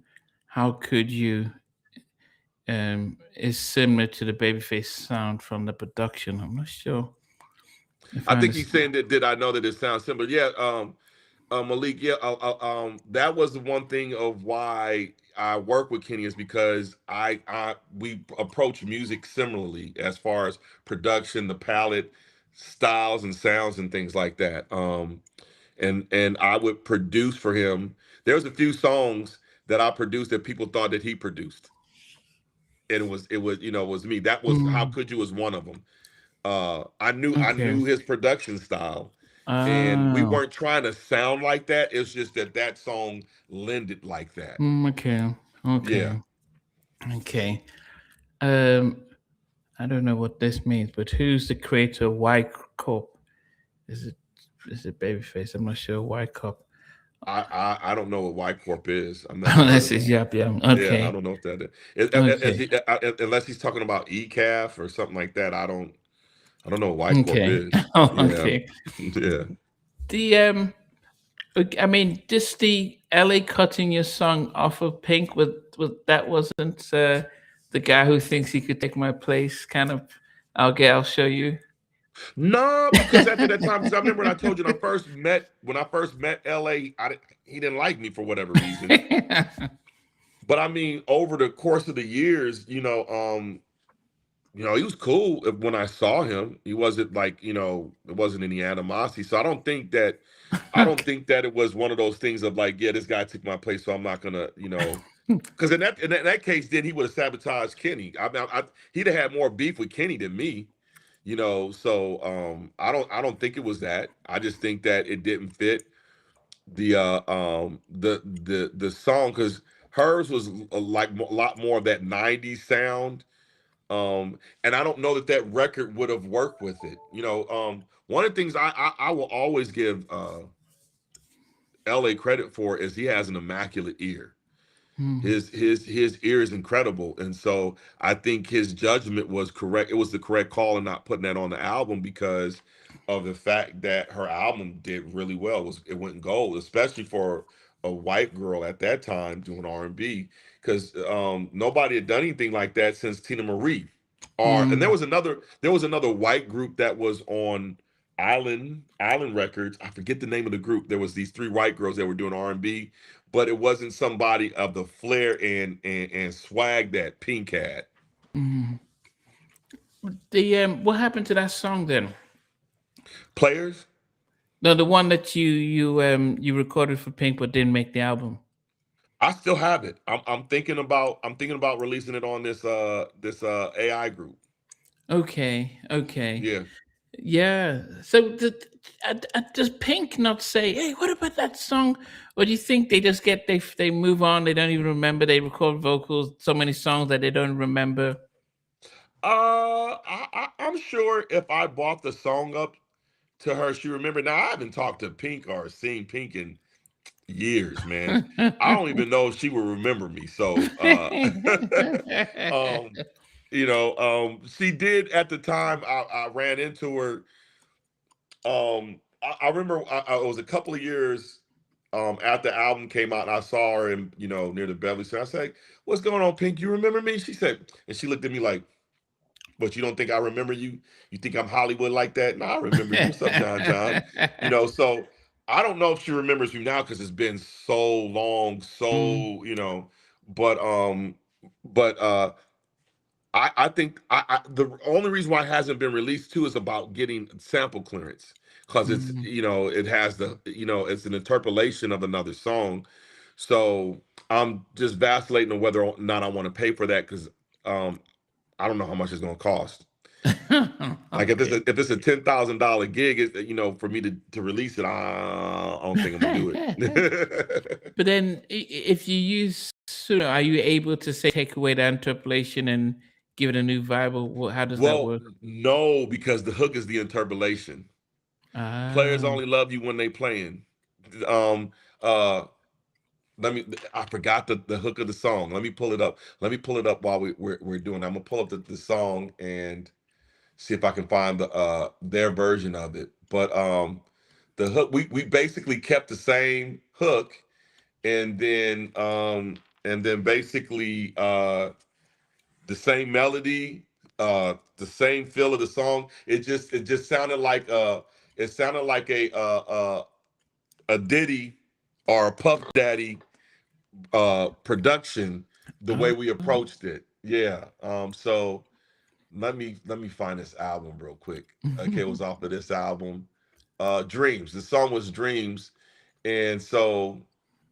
"How Could You" is similar to the Babyface sound from the production? I'm not sure if I I think he's understand. saying that. Did I know that it sounds similar? Yeah, Malik. Yeah, that was the one thing of why I work with Kenny is because we approach music similarly as far as production, the palette, styles, and sounds and things like that. And I would produce for him. There's a few songs that I produced that people thought that he produced, and it was me. That was How Mm, Could You was one of them. I knew okay. his production style, and we Oh. weren't trying to sound like that. It's just that song lended like that. Okay. Yeah. Okay. Okay. Um, I don't know what this means, but who's the creator of Y Corp? Is it is it Babyface? I'm not sure. Y Corp. I don't know what Y Corp is. I've never heard Unless of it's them. Yap Yum. Yeah, I Okay. don't know what that is. Okay. Unless he's talking about ECAF or something like that. I don't know what Y Corp Okay. is. Yeah. Okay. Yeah. The I mean, just the LA cutting your song off of Pink with that wasn't the guy who thinks he could take my place kind of. I'll show you. No, because after that time, because I remember when I told you when I first met LA, he didn't like me for whatever reason. But I mean, over the course of the years, he was cool when I saw him. He wasn't like, it wasn't any animosity. So I don't think that it was one of those things of like, yeah, this guy took my place, so I'm not gonna, because in that case, then he would have sabotaged Kenny. He'd have had more beef with Kenny than me. So I don't think it was that. I just think that it didn't fit the song because hers was like a lot more of that 90s sound. And I don't know that record would have worked with it. One of the things I will always give LA credit for is he has an immaculate ear. Mhm. His ear is incredible, and so I think his judgment was correct. It was the correct call in not putting that on the album because of the fact that her album did really well. It went gold, especially for a white girl at that time doing R&B, because nobody had done anything like that since Tina Marie. And there Mm. was another white group that was on Island Records. I forget the name of the group. There was these three white girls that were doing R&B, but it wasn't somebody of the flair and swag that Pink had. Mhm. The what happened to that song then? Players, No, the one that you recorded for Pink but didn't make the album. I still have it. I'm thinking about releasing it on this AI group. Okay, okay, Yeah. yeah. So does Pink not say, "Hey, what about that song?" Or do you think they just they move on? They don't even remember. They record vocals, so many songs that they don't remember. I'm sure if I bought the song up to her, she remembered. Now I haven't talked to Pink or seen Pink in years, man. I don't even know if she will remember me. So, um, she did at the time I ran into her. I remember it was a couple of years after the album came out, and I saw her in near the Beverly Center. I said, "What's going on, Pink? You remember me?" She said, and she looked at me like, But you don't think I remember you? You think I'm Hollywood like that? No, I remember you. What's up, John? You know, so I don't know if she remembers me now because it's been so long, Mm, so but I think the only reason why it hasn't been released too is about getting sample clearance because it's mm. it has it's an interpolation of another song, so I'm just vacillating on whether or not I want to pay for that because um I don't know how much it's going to cost. Like Okay. if it's a $10,000 gig, for me to release it, I don't think I'm gonna do it. But then, if you use Suno, are you able to say take away the interpolation and give it a new vibe? Or how does that Well, work? no, because the hook is the interpolation. Players Ah, only love you when they playing. Um, uh, let me. I forgot the hook of the song. Let me pull it up. Let me pull it up while we're doing. I'm gonna pull up the song and see if I can find their version of it. But the hook we basically kept the same hook and then basically the same melody, the same feel of the song. It just sounded like a Diddy or a Puff Daddy production the way ah, we approached it. Yeah. So let me find this album real quick. Okay, it was off of this album. Dreams. The song was Dreams. And so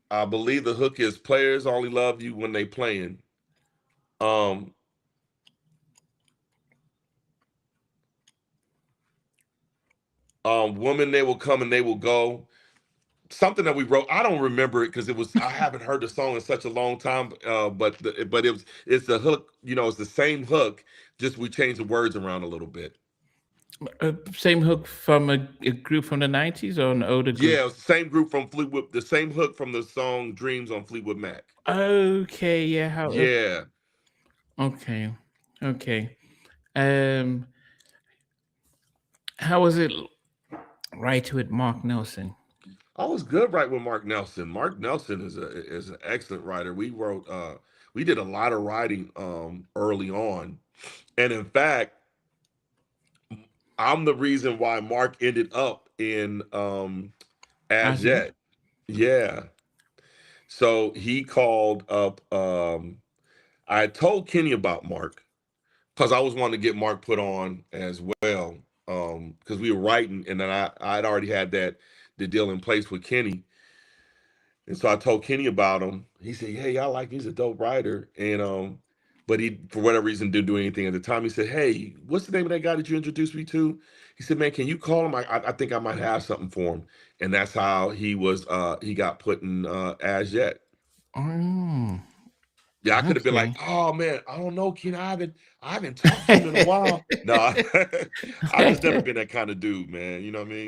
I believe the hook is players only love you when they playing. Um, woman, they will come and they will go. Something that we wrote. I don't remember it because I haven't heard the song in such a long time. But it's the hook. It's the same hook. Just we changed the words around a little bit. same hook from a group from the '90s or an older group? Yeah, it's the same group from Fleetwood. The same hook from the song Dreams on Fleetwood Mac. Okay, yeah. How? Yeah. Okay, okay. Um, how was it writing with Mark Nelson? I was good right with Mark Nelson. Mark Nelson is an excellent writer. We did a lot of writing early on. And in fact, I'm the reason why Mark ended up in As As yet? Yet. Yeah. So he called up I told Kenny about Mark because I was wanting to get Mark put on as well. Because we were writing and then I'd already had the deal in place with Kenny. And so I told Kenny about him. He said, "Hey, I like he's a dope writer." And but he for whatever reason didn't do anything at the time. He said, "Hey, what's the name of that guy that you introduced me to?" He said, "Man, can you call him? I think I might have something for him." And that's how he got put in as yet. Oh, Yeah, I could have been like, okay. "Oh man, I don't know, Kenny. I haven't talked to him in a while." No, I've just never been that kind of dude, man. You know what I mean?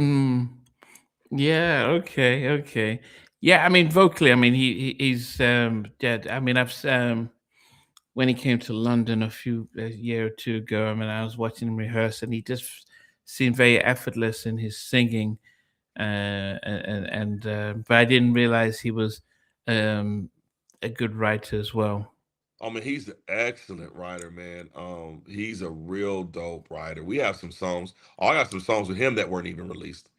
Mm, yeah. Okay. Okay. Yeah. I mean, vocally, I mean, he's dead. I mean, when he came to London a year or two ago. I mean, I was watching him rehearse, and he just seemed very effortless in his singing. But I didn't realize he was um, a good writer as well. I mean, he's an excellent writer, man. He's a real dope writer. We have some songs. I got some songs with him that weren't even released.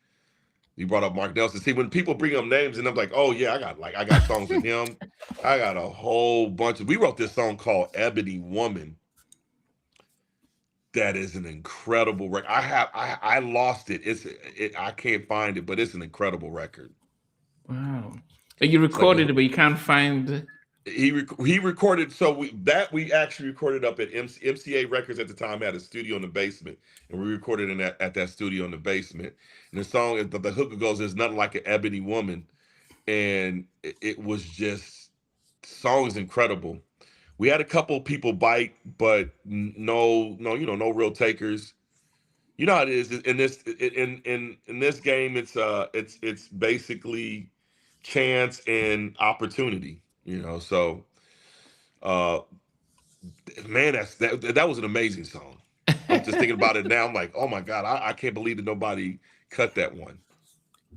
You brought up Mark Nelson. See, when people bring up names and I'm like, oh yeah, I got songs with him. I got a whole bunch of. We wrote this song called "Ebony Woman." That is an incredible record. I lost it. I can't find it, but it's an incredible record. Wow. You It's like recorded it, but you can't find. he recorded we actually recorded up at MCA Records at the time had a studio in the basement and we recorded at that studio in the basement and the song the hook goes there's nothing like an ebony woman and it was just the song is incredible. We had a couple people bite but no no real takers. You know how it is in this game. It's basically chance and opportunity. So uh, man, that was an amazing song. I'm just thinking about it now. I'm like, oh my god, I can't believe that nobody cut that one.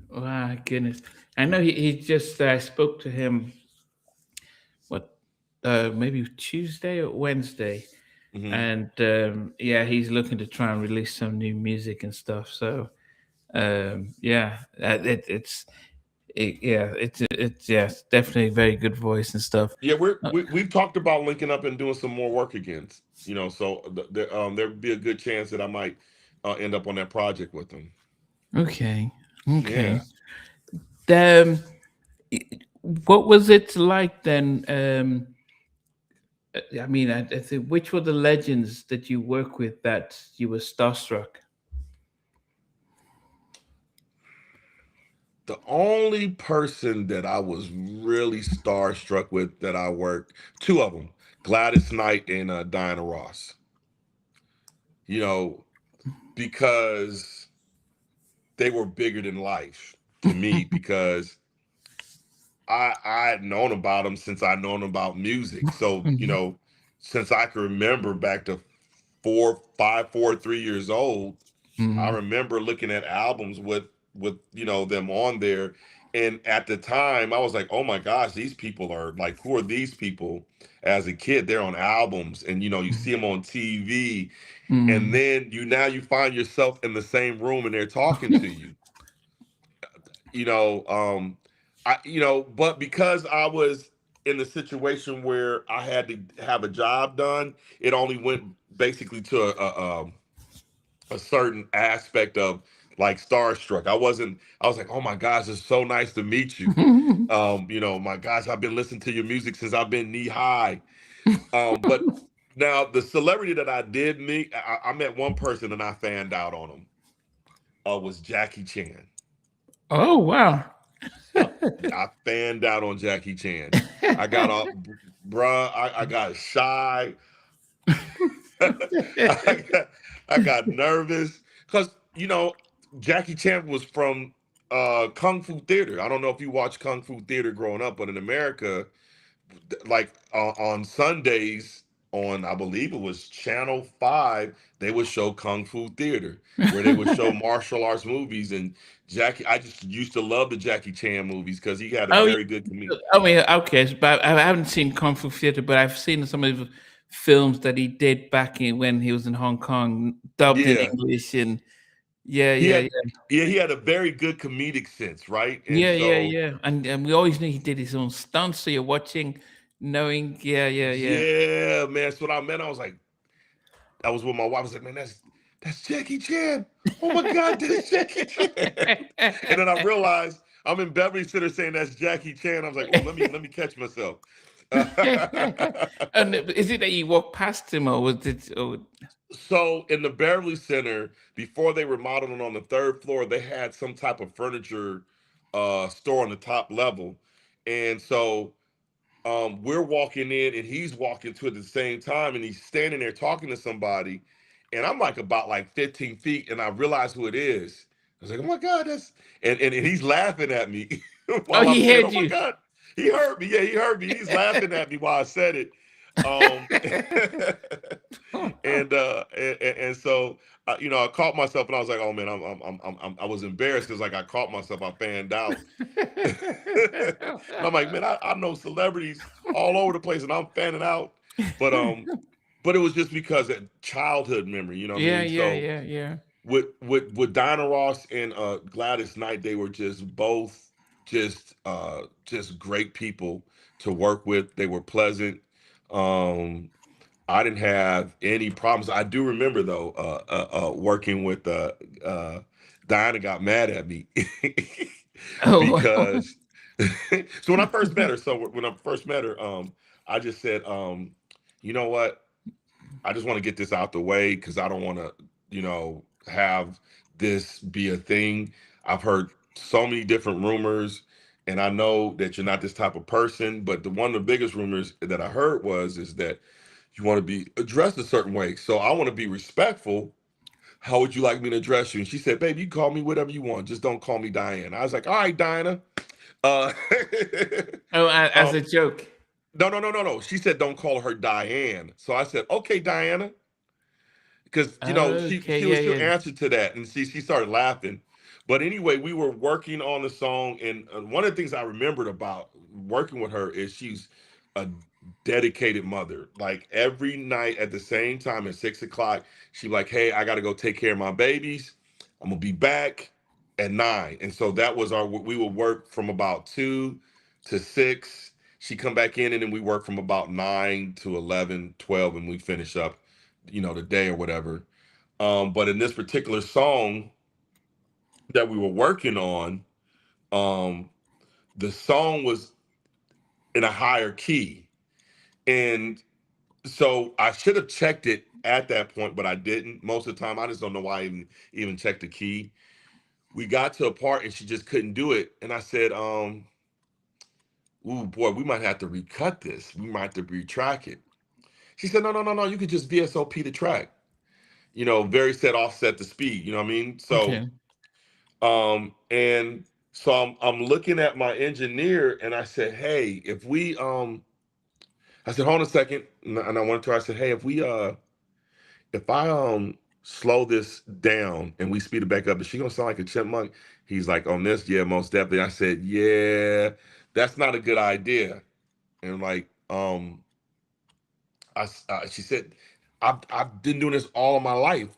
Wow, goodness. I know he just, I spoke to him, what, maybe Tuesday or Wednesday. Hmm. and yeah, he's looking to try and release some new music and stuff. So yeah, it's yeah, it's definitely a very good voice and stuff. Yeah, Uh, we've talked about linking up and doing some more work again. So there'd be a good chance that I might end up on that project with them. okay, Yeah. okay. Um, what was it like then? I mean, I think, which were the legends that you work with that you were starstruck? The only person that I was really starstruck with that I worked, two of them, Gladys Knight and Diana Ross. You know, because they were bigger than life to me because I had known about them since I known about music. So, Mhm, since I can remember back to 4, 5, 4, 3 years old, I mhm, remember looking at albums with them on there. And at the time, I was like, oh my gosh, these people are like, who are these people? As a kid, they're on albums and you see them on TV. And mhm, then you find yourself in the same room and they're talking to you. you know um but because I was in the situation where I had to have a job done, it only went basically to a certain aspect of like starstruck. I was like, oh my gosh, it's so nice to meet you. mhm. My gosh, I've been listening to your music since I've been knee high. But now the celebrity that I did meet, I met one person and I fanned out on him, was Jackie Chan. Oh wow! I, I fanned out on Jackie Chan. I got off, bruh. I got shy. I got nervous because Jackie Chan was from Kung Fu Theater. I don't know if you watched Kung Fu Theater growing up, but in America, like on Sundays on I believe it was Channel 5, they would show Kung Fu Theater where they would show martial arts movies. And I just used to love the Jackie Chan movies because he had a Oh, yeah. very good comedic. I mean, okay, but I haven't seen Kung Fu Theater, but I've seen some of the films that he did back in when he was in Hong Kong, dubbed in Yeah, English, and yeah, he yeah, had yeah, yeah he had a very good comedic sense, right? And yeah, yeah, so yeah, and we always knew he did his own stunts. So you're watching, knowing, yeah, yeah, yeah. yeah, man, that's what I meant. I was with my wife. I was like, man, that's Jackie Chan. Oh my God, that's Jackie Chan. And then I realized I'm in Beverly Center saying that's Jackie Chan. I was like, oh, let me catch myself. And is it that you walked past him, or was it? Oh, So in the Beverly Center, before they remodeled it on the third floor, they had some type of furniture store on the top level. And so we're walking in and he's walking to it at the same time and he's standing there talking to somebody. And I'm like about like 15 feet and I realize who it is. I was like, oh my God, and he's laughing at me oh, while I'm he saying, heard oh my you. God, he heard me. Yeah, he heard me. He's laughing at me while I said it. Um, and so I caught myself and I was like, oh man, I was embarrassed because like I caught myself, I fanned out. And I'm like, man, I know celebrities all over the place and I'm fanning out. But but it was just because of childhood memory, you know what I Yeah, mean? yeah, So yeah, yeah. with Dinah Ross and Gladys Knight, they were just both just great people to work with. They were pleasant. Um I didn't have any problems. I do remember though, working with Diana got mad at me Oh, because so when I first met her, I just said, you know what? I just want to get this out the way because I don't want to, have this be a thing. I've heard so many different rumors, and I know that you're not this type of person. But one of the biggest rumors that I heard is that you want to be addressed a certain way. So I want to be respectful. How would you like me to address you? And she said, baby, you call me whatever you want. Just don't call me Diana. I was like, all right, Diana. Uh, oh, as um, a joke. no, no, no, no, no. She said, don't call her Diane. So I said, okay, Diana. Because Okay, yeah, she'll yeah. answer to that. And she started laughing. But anyway, we were working on the song. And one of the things I remembered about working with her is she's a dedicated mother. Like every night at the same time at 6 o'clock, she'd be like, hey, I got to go take care of my babies. I'm going to be back at 9. And so that was we would work from about 2 to 6. She come back in and then we work from about 9 to 11, 12, and we finish up, the day or whatever. But in this particular song that we were working on, um, the song was in a higher key. And so I should have checked it at that point, but I didn't. Most of the time, I just don't know why I even checked the key. We got to a part and she just couldn't do it. And I said, ooh, boy, we might have to recut this. We might have to retrack it. She said, no. You could just VSOP the track. Very set, offset the speed. You know what I mean? So, Okay. And so I'm looking at my engineer and I said, hey, if we, I said, hold on a second. And I went to her, I said, hey, if I slow this down and we speed it back up, is she gonna sound like a chipmunk? He's like, on this, yeah, most definitely. I said, yeah, that's not a good idea. And like, she said, I've been doing this all of my life.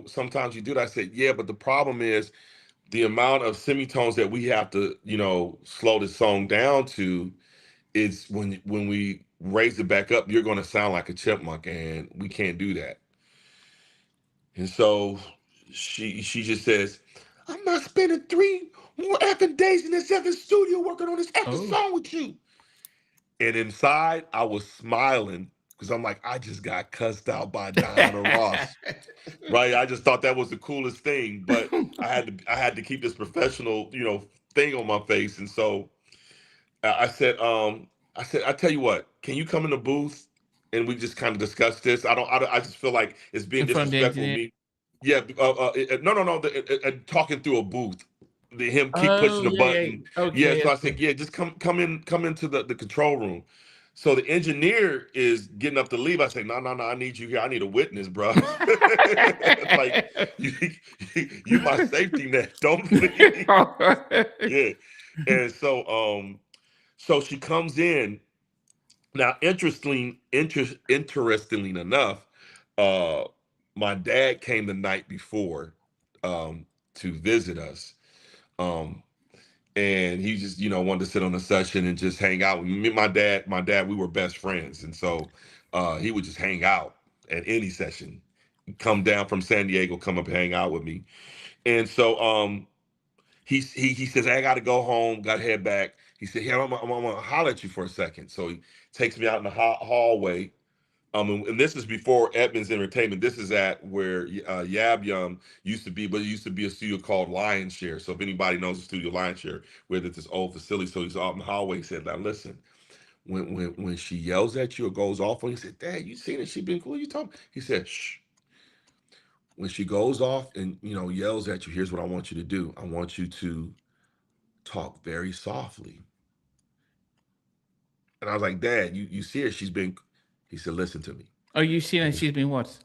Sometimes you do that. I said, yeah, but the problem is the amount of semitones that we have to, slow this song down to. Is when we raise it back up, you're gonna sound like a chipmunk, and we can't do that. And so she just says, I'm not spending 3 more effing days in this effing studio working on this effing Oh. song with you. And inside, I was smiling because I'm like, I just got cussed out by Diana Ross, right? I just thought that was the coolest thing, but I had to keep this professional, thing on my face. And so I said, I tell you what, can you come in the booth and we just kind of discuss this? I just feel like it's being In front of the disrespectful of engineer. me. Yeah, no, talking through a booth, him keep pushing Oh, the yeah. button. Yeah, Okay, so I said, okay. yeah, just come into the control room. So the engineer is getting up to leave. I say, no, I need you here. I need a witness, bro. Like you, you my safety net. Don't leave. Yeah. And so she comes in. Now, interestingly enough, uh, my dad came the night before to visit us. Um, and he just, wanted to sit on the session and just hang out. Me and my dad, we were best friends. And so he would just hang out at any session. Come down from San Diego, come up and hang out with me. And so he says, hey, I got to go home, got to head back. He said, here, I'm gonna holler at you for a second. So he takes me out in the hallway. And this is before Edmonds Entertainment. This is at where Yab Yum used to be, but it used to be a studio called Lion Share. So if anybody knows the studio Lion Share, where there's this old facility, so he's out in the hallway. He said, now listen, when she yells at you or goes off on you, he said, Dad, you seen it? She been cool. You talking? He said, shh. When she goes off and yells at you, here's what I want you to do. I want you to talk very softly. And I was like, Dad, you see her? She's been. He said, listen to me. Oh, you seen that she's been what?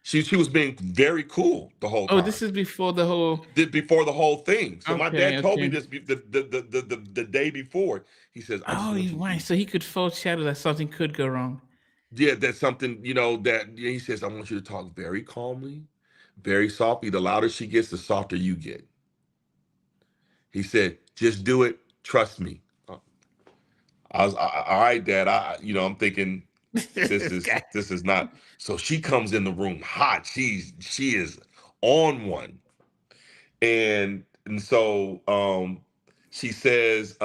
She was being very cool the whole Oh, this time. is before the whole. Before the whole thing. So my Okay, dad told me okay. this the day before. He says, I just Oh, want he's you to right. be, So he could foreshadow that something could go wrong. yeah, that's something, that he says, I want you to talk very calmly, very softly. The louder she gets, the softer you get. He said, just do it. Trust me. All right, Dad. I'm thinking this is Okay. this is not. So she comes in the room hot. She is on one. And so she says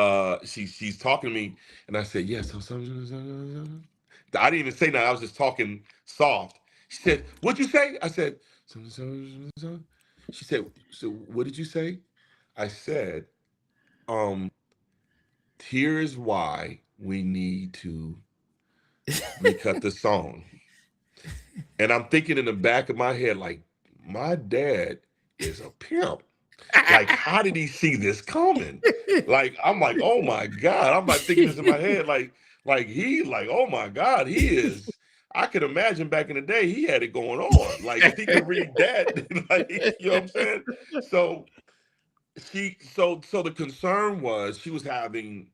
she's talking to me and I said, yes. I didn't even say that. I was just talking soft. She said, what'd you say? I said, she said, so what did you say? I said, um, here's why we need to recut the song. And I'm thinking in the back of my head, like, my dad is a pimp. Like, how did he see this coming? Like, I'm like, oh my God. I'm like thinking this in my head, oh my God, he is. I could imagine back in the day, he had it going on. Like, if he could read that, like, you know what I'm saying? So So the concern was she was having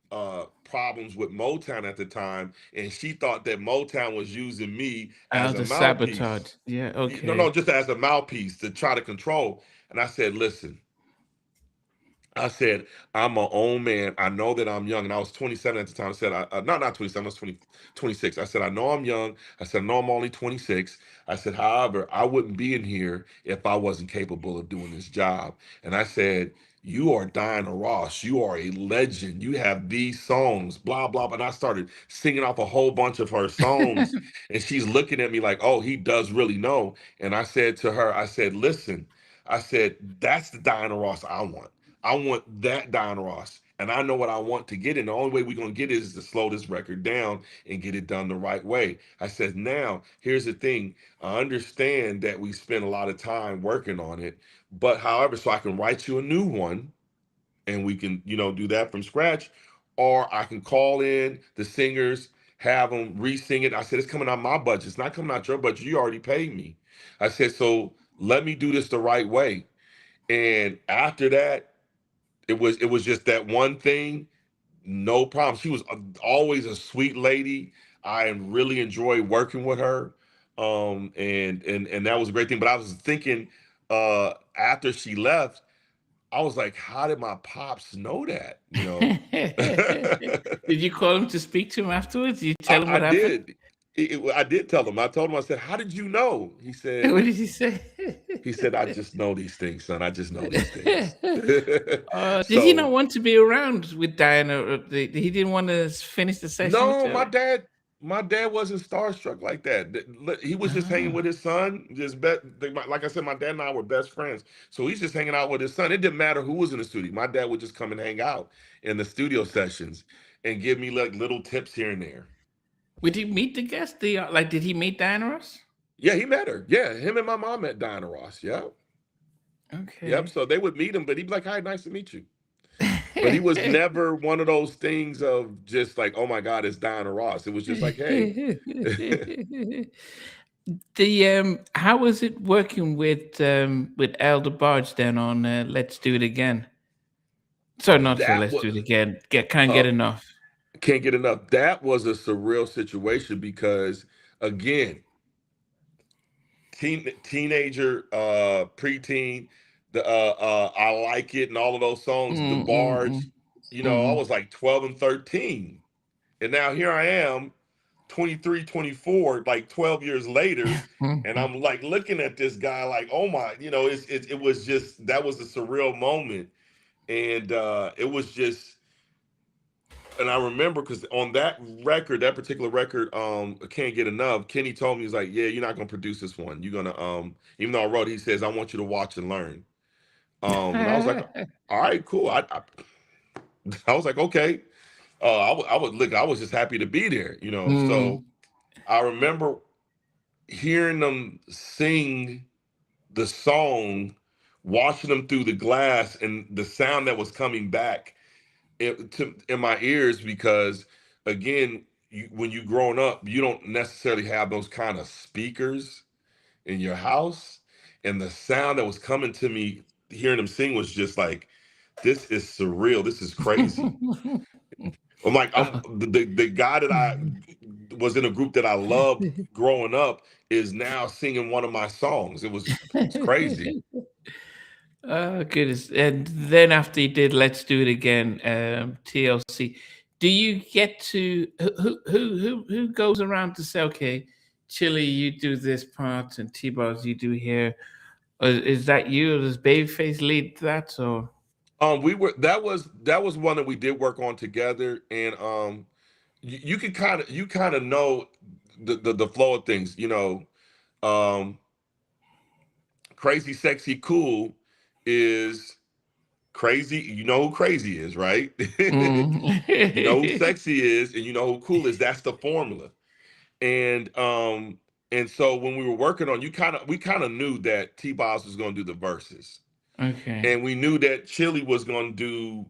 problems with Motown at the time, and she thought that Motown was using me as a The mouthpiece. sabotage. Yeah. No, no, Okay. just as a mouthpiece to try to control. And I said, listen, I said, I'm my own man. I know that I'm young. And I was 27 at the time. I said, not 27, I was 26. I said, I know I'm young. I said, no, I'm only 26. I said, however, I wouldn't be in here if I wasn't capable of doing this job. And I said, you are Diana Ross. You are a legend. You have these songs, blah, blah. And I started singing off a whole bunch of her songs. And she's looking at me like, oh, he does really know. And I said to her, I said, listen, I said, that's the Diana Ross I want. I want that Don Ross. And I know what I want to get. And the only way we're going to get it is to slow this record down and get it done the right way. I said, now, here's the thing. I understand that we spent a lot of time working on it. But however, so I can write you a new one and we can, do that from scratch. Or I can call in the singers, have them re-sing it. I said, it's coming out of my budget. It's not coming out your budget. You already paid me. I said, so let me do this the right way. And after that, it was just that one thing, no problem. She was always a sweet lady. I really enjoyed working with her, and that was a great thing. But I was thinking, after she left, I was like, how did my pops know that? Did you call him to speak to him afterwards? Did you tell him I what happened? did. I did tell him. I told him. I said, "How did you know?" He said, What did he say? "He said I just know these things, son. I just know these things." Did he not So want to be around with Diana? He didn't want to finish the session with no, my her? dad, my dad wasn't starstruck like that. He was just hanging Ah. with his son. Like I said, my dad and I were best friends. So he's just hanging out with his son. It didn't matter who was in the studio. My dad would just come and hang out in the studio sessions and give me like little tips here and there. Did he meet the guest? Did he meet Diana Ross? Yeah, he met her. Yeah, him and my mom met Diana Ross. Yep. Yep. Okay. So they would meet him, but he'd be like, "Hi, nice to meet you." But he was never one of those things of just like, "Oh my God, it's Diana Ross." It was just like, "Hey." How was it working with Elder Barge then on Let's Do It Again? Sorry, not for That Let's Do It was Again. Can't uh get enough. can't get enough. That was a surreal situation because again, teenager, preteen, the I Like It and all of those songs, the Mm, mm, barge, mm, I mm. was like 12 and 13. And now here I am, 23, 24, like 12 years later, and Mhm. I'm like looking at this guy like, oh my, it was just that was a surreal moment. And it was just and I remember because on that record, that particular record, Can't Get Enough, Kenny told me, he's like, yeah, you're not gonna produce this one. You're gonna even though I wrote it, he says, I want you to watch and learn. And I was like, all right, cool. I was like, okay. I would look, I was just happy to be there. So Mm. I remember hearing them sing the song, watching them through the glass and the sound that was coming back in my ears because again when you growing up you don't necessarily have those kind of speakers in your house and the sound that was coming to me hearing them sing was just like this is surreal, this is crazy. I'm like I'm Oh. the guy that I was in a group that I loved growing up is now singing one of my songs. It's crazy. Oh, goodness. And then after you did Let's Do It Again, TLC, do you get to who goes around to say, okay, Chili, you do this part, and T-Bars, you do here? Or is that you, or does Babyface lead that, or? We were that was one that we did work on together, and you can kind of know the flow of things. Um, Crazy, sexy, cool is crazy. You know who crazy is, right? You know who Mm. sexy is, and you know who cool is. That's the formula. And so when we were working on, we kind of knew that T Boss was going to do the verses. Okay. And we knew that Chili was going to do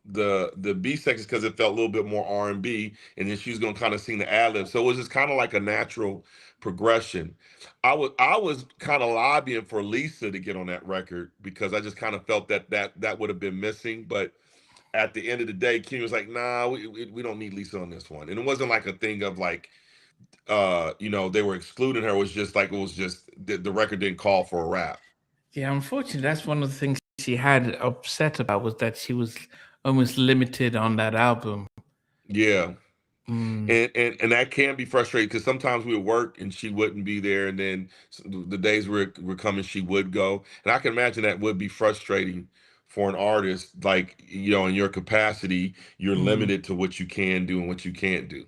the B sections because it felt a little bit more R&B, and then she was going to kind of sing the ad lib. So it was just kind of like a natural progression. I was kind of lobbying for Lisa to get on that record because I just kind of felt that would have been missing. But at the end of the day, Kenny was like, "Nah, we don't need Lisa on this one." And it wasn't like a thing of like they were excluding her. It was just the record didn't call for a rap. Yeah, unfortunately, that's one of the things she had upset about was that she was almost limited on that album. Yeah. Mm, And that can be frustrating because sometimes we would work and she wouldn't be there, and then the days were coming, she would go, and I can imagine that would be frustrating for an artist. Like, in your capacity, you're mm, limited to what you can do and what you can't do.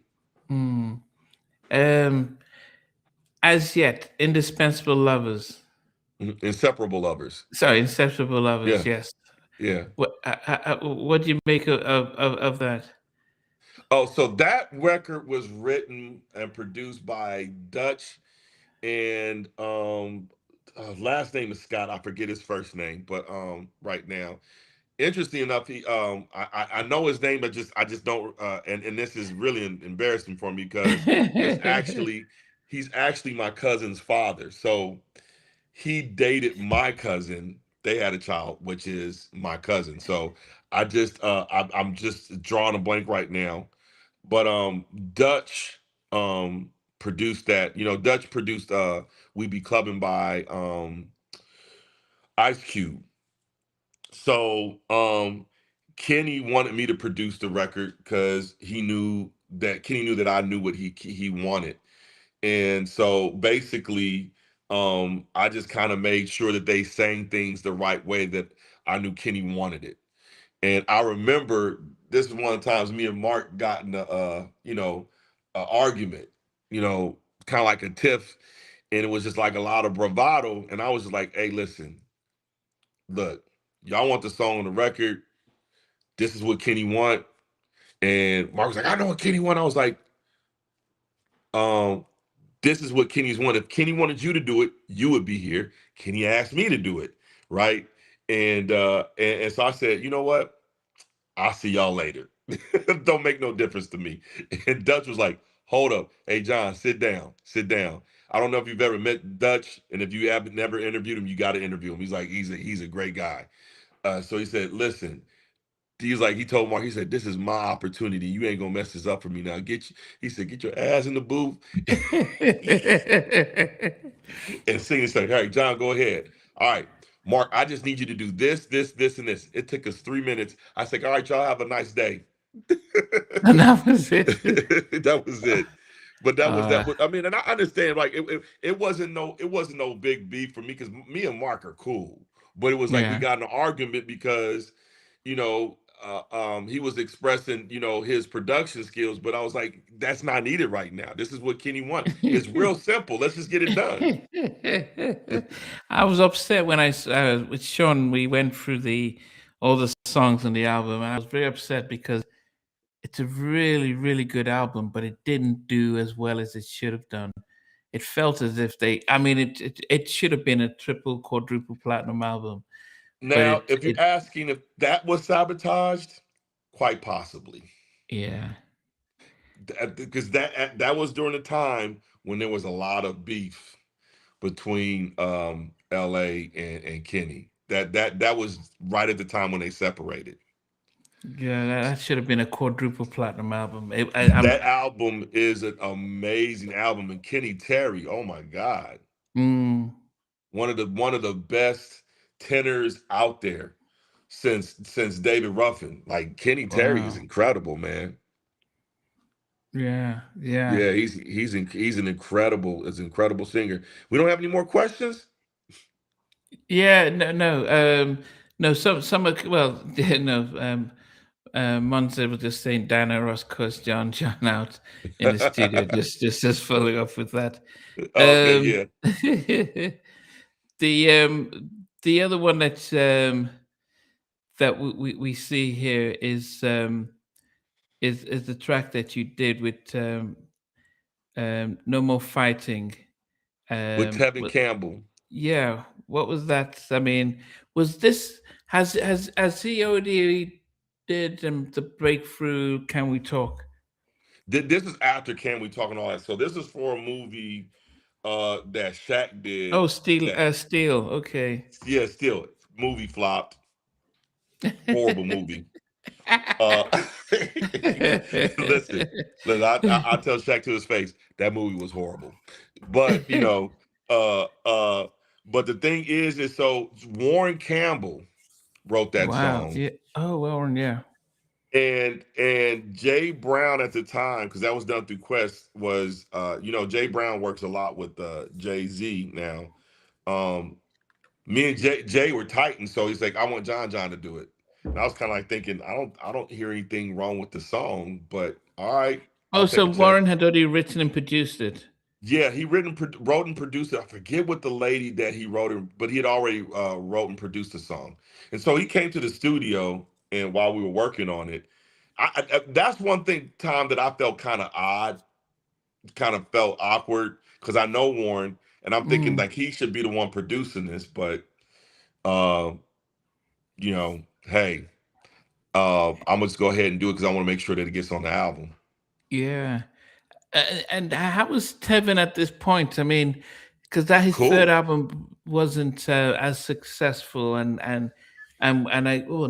mm. Um, as yet, indispensable lovers. Inseparable lovers. Sorry, inseparable lovers. Yeah, Yes. yeah. What do you make of that? Oh, so that record was written and produced by Dutch and last name is Scott. I forget his first name, but right now, interesting enough, he I know his name, but I just don't. And this is really embarrassing for me because it's actually he's actually my cousin's father. So he dated my cousin. They had a child, which is my cousin. So I'm just drawing a blank right now. But Dutch produced that. Dutch produced We Be Clubbing by Ice Cube. So Kenny wanted me to produce the record because Kenny knew that I knew what he wanted. And so basically, I just kind of made sure that they sang things the right way that I knew Kenny wanted it. And I remember this is one of the times me and Mark got in a argument, kind of like a tiff, and it was just like a lot of bravado. And I was just like, "Hey, listen, look, y'all want the song on the record. This is what Kenny want." And Mark was like, "I know what Kenny want." I was like, um, "This is what Kenny's want. If Kenny wanted you to do it, you would be here. Kenny asked me to do it, right?" And so I said, "You know what? I'll see y'all later. Don't make no difference to me." And Dutch was like, "Hold up. Hey, John, sit down. Sit down. I don't know if you've ever met Dutch, and if you haven't never interviewed him, you got to interview him. He's like, he's a great guy." So he said, "Listen," he told Mark, he said, "This is my opportunity. You ain't gonna mess this up for me now. He said, get your ass in the booth and sing and say, all right, John, go ahead. All right, Mark, I just need you to do this, this, this, and this." It took us 3 minutes. I said, "All right, y'all have a nice day." And that was it. That was it. But that was Uh, that. I mean, and I understand. Like it wasn't no big beef for me because me and Mark are cool. But it was like we yeah. got in an argument because, he was expressing his production skills, but I was like, that's not needed right now. This is what Kenny wants. It's real simple. Let's just get it done. I was upset when with Sean we went through the all the songs on the album, and I was very upset because it's a really really good album, but it didn't do as well as it should have done. It felt as if I mean, it should have been a triple, quadruple platinum album, but Now, if you're asking if that was sabotaged, quite possibly. yeah, Because that was during the time when there was a lot of beef between LA and Kenny. That was right at the time when they separated. yeah, that should have been a quadruple platinum album. That album is an amazing album, and Kenny Terry, oh my God, mm, one of the best tenors out there since David Ruffin. Like Kenny Terry is wow, incredible, man. yeah, yeah. Yeah, he's an incredible singer. We don't have any more questions. Yeah, no. Well, yeah, no. Monza was just saying Dana Ross cursed John out in the studio. Just following up with that. Okay, Um, yeah. the other one that we see here is the track that you did with No More Fighting. With Tevin With Campbell. Yeah. What was that? I mean, was this has he already did the breakthrough? Can we talk? This is after Can We Talk and all that. So this is for a movie that Shaq did. Oh, Steel. That Steel. Okay. yeah, still movie flopped. Horrible movie. Uh, listen, listen. I tell Shaq to his face that movie was horrible, but uh, uh, but the thing is so Warren Campbell wrote that Wow. song, Yeah. Oh, well, yeah. and Jay Brown at the time, because that was done through Quest, was Jay Brown works a lot with Jay-Z now. Um, Me and Jay were tight, and so he's like, I want Jon to do it. And I was kind of like thinking, I don't hear anything wrong with the song, but all right, I'll Oh, take so a check. Warren had already written and produced it. Yeah, he wrote and produced it. I forget what the lady that he wrote it, but he had already wrote and produced the song. And so he came to the studio, and while we were working on it, that's one thing, Tom, that I felt kind of odd, kind of felt awkward because I know Warren, and I'm thinking Mm, like he should be the one producing this, but uh, hey, I'm gonna just go ahead and do it because I want to make sure that it gets on the album. yeah. And how was Tevin at this point? I mean, because that his third Cool. album wasn't as successful, and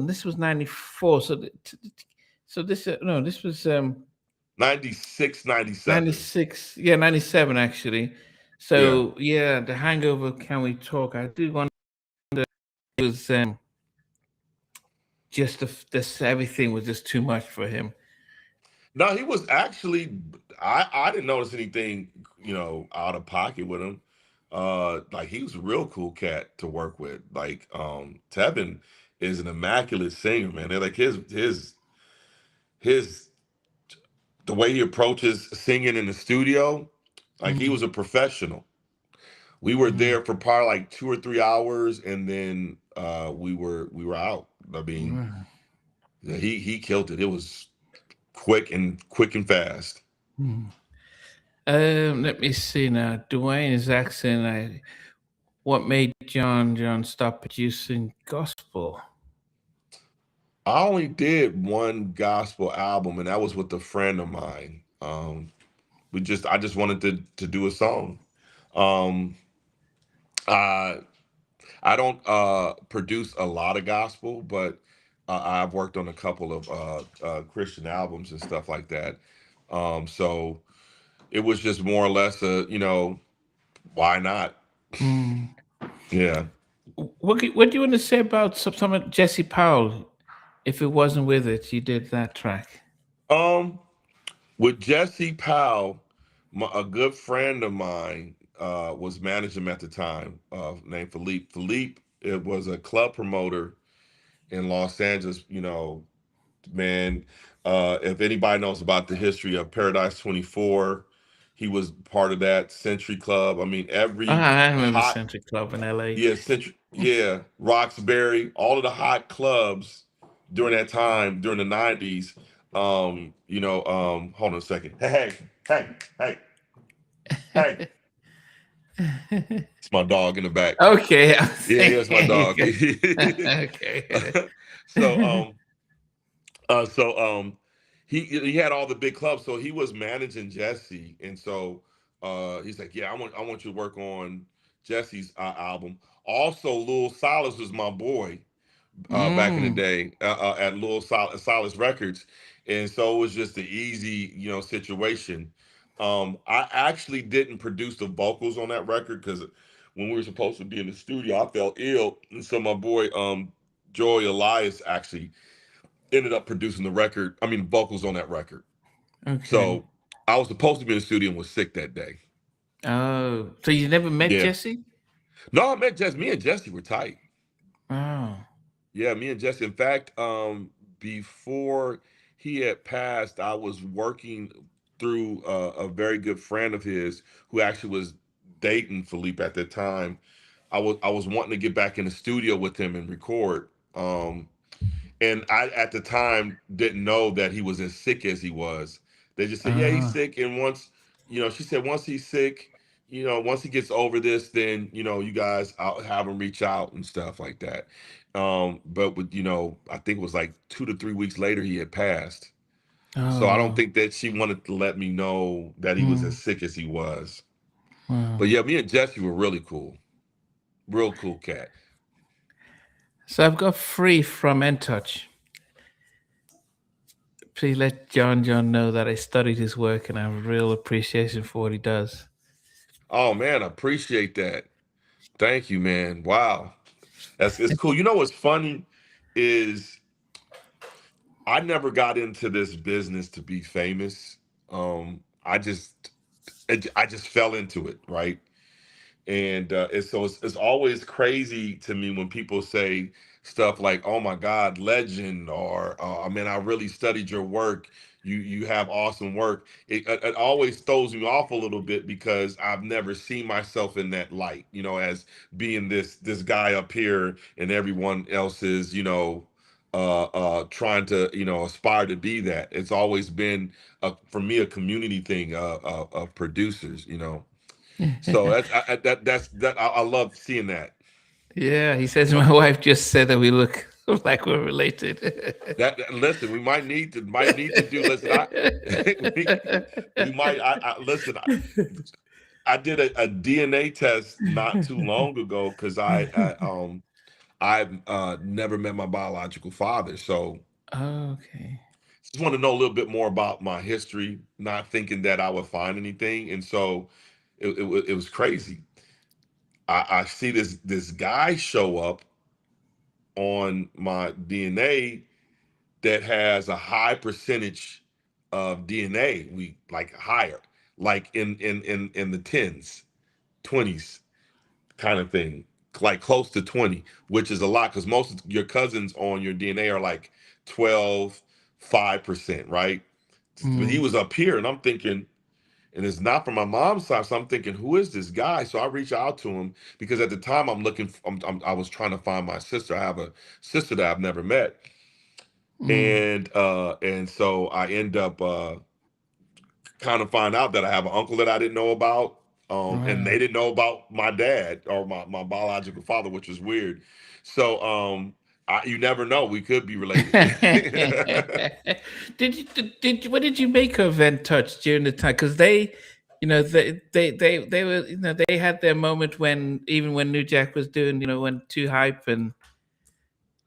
this was '94. So this no, this was 96, 97. '96. Yeah, '97 actually. Yeah. So yeah, the Hangover. Can we talk? I do wonder if it was just this everything was just too much for him. No, he was actually. I didn't notice anything, out of pocket with him. Like he was a real cool cat to work with. Like Tevin is an immaculate singer, man. They're like his the way he approaches singing in the studio, like he Mm, was a professional. We were mm, there for probably like 2 or 3 hours, and then we were out. I mean, mm, yeah, he killed it. It was quick and fast. mm. Let me see now. Dwayne is asking, what made John stop producing gospel? I only did one gospel album, and that was with a friend of mine. I just wanted to do a song. Um, I I don't produce a lot of gospel, but I've worked on a couple of Christian albums and stuff like that. So it was just more or less why not? Mm. Yeah. What do you want to say about some of Jesse Powell? If it wasn't with it, you did that track. Um, with Jesse Powell, a good friend of mine was managing him at the time, named Philippe. Philippe, it was a club promoter in Los Angeles. Man, if anybody knows about the history of Paradise 24, he was part of that Century Club. I mean, every I remember hot, Century Club in LA. yeah, Century, yeah, Roxbury, all of the hot clubs during that time, during the 90s. Hold on a second. Hey, hey, hey. It's my dog in the back. Okay, I was Yeah, yeah, it's my dog. thinking. Okay. so, so he had all the big clubs, so he was managing Jesse, and so he's like, yeah, I want you to work on Jesse's album. Also, Lil Silas was my boy back in the Mm, day at Silas Records, and so it was just an easy situation. I actually didn't produce the vocals on that record because when we were supposed to be in the studio, I felt ill, and so my boy Joey Elias actually ended up producing the record. I mean, vocals on that record. okay. So I was supposed to be in the studio and was sick that day. Oh, so you never met Yeah. Jesse? No, I met Jesse. Me and Jesse were tight. Oh. Yeah, me and Jesse. In fact, before he had passed, I was working through a very good friend of his who actually was dating Philippe at that time. I was wanting to get back in the studio with him and record. And I at the time didn't know that he was as sick as he was. They just said, yeah, he's Ah. sick. And once, she said once he's sick, once he gets over this, then you guys, I'll have him reach out and stuff like that. But with I think it was like 2 to 3 weeks later he had passed. So I don't Oh, think that she wanted to let me know that he was as mm, sick as he was. But wow. yeah, me and Jesse were really cool, real cool cat. So I've got free from Entouch. Please let Jon know that I studied his work and I have a real appreciation for what he does. Oh man, I appreciate that. Thank you, man. Wow, it's cool. You know what's funny is I never got into this business to be famous. I just fell into it, right? And it's always crazy to me when people say stuff like, "Oh my God, legend," or "I mean, I really studied your work. You have awesome work." It always throws me off a little bit because I've never seen myself in that light, as being this guy up here and everyone else is, trying to aspire to be that. It's always been for me a community thing of producers. So I love seeing that. Yeah, he says my wife just said that we look like we're related. Listen, we might need to do. Listen, we might. Listen. I did a DNA test not too long ago because I've never met my biological father, so Okay. just want to know a little bit more about my history, not thinking that I would find anything, and so it was crazy. I see this guy show up on my DNA that has a high percentage of DNA. We like higher, like in the tens, 20s kind of thing, like close to 20, which is a lot because most of your cousins on your DNA are like 12, 5%, right? But he Mm, was up here, and I'm thinking, and it's not from my mom's side. So I'm thinking, who is this guy? So I reach out to him because at the time I'm looking, I was trying to find my sister. I have a sister that I've never met, mm, and so I end up kind of find out that I have an uncle that I didn't know about, and wow. they didn't know about my dad or my biological father, which was weird. So you never know, we could be related. What did you make of Touch during the time? Because they were, they had their moment when, even when New Jack was doing, when Too Hype and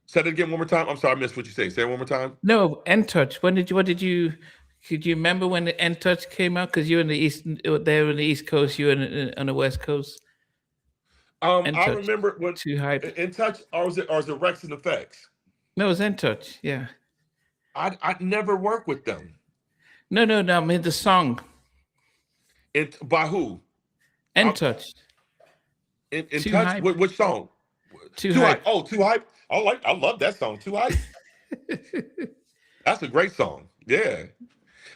Say it again one more time. I'm sorry, I missed what you say. Say it one more time. no Touch. What did you? Could you remember when the Touch came out? Because you're in the east, they were in the East Coast, you were on the West Coast. I Touch, remember when Too Hype. in touch, or was it Rex and Effects? No, it was Touch. Yeah. I never worked with them. No. I mean the song By who? I, Touch, in Too touch. Hype, Which song? Too Too hype. Hype. Oh, too hype. I love that song. Too hype. That's a great song. Yeah.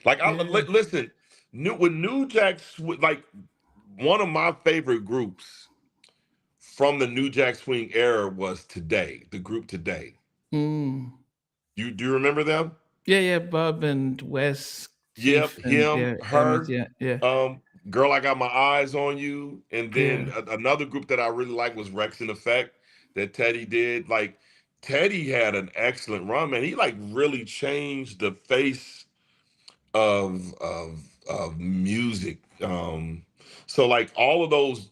Like Yeah. listen, New Jack like one of my favorite groups from the New Jack Swing era was Today, the group Today. Mm. You do you remember them? Yeah. Bob and Wes, Chief, Yep, and him, yeah, Emmett. her, Yeah. Girl, I Got My Eyes on You, and then Yeah. another group that I really liked was Rex in Effect that Teddy did. Like Teddy had an excellent run, man. He like really changed the face of music. So like all of those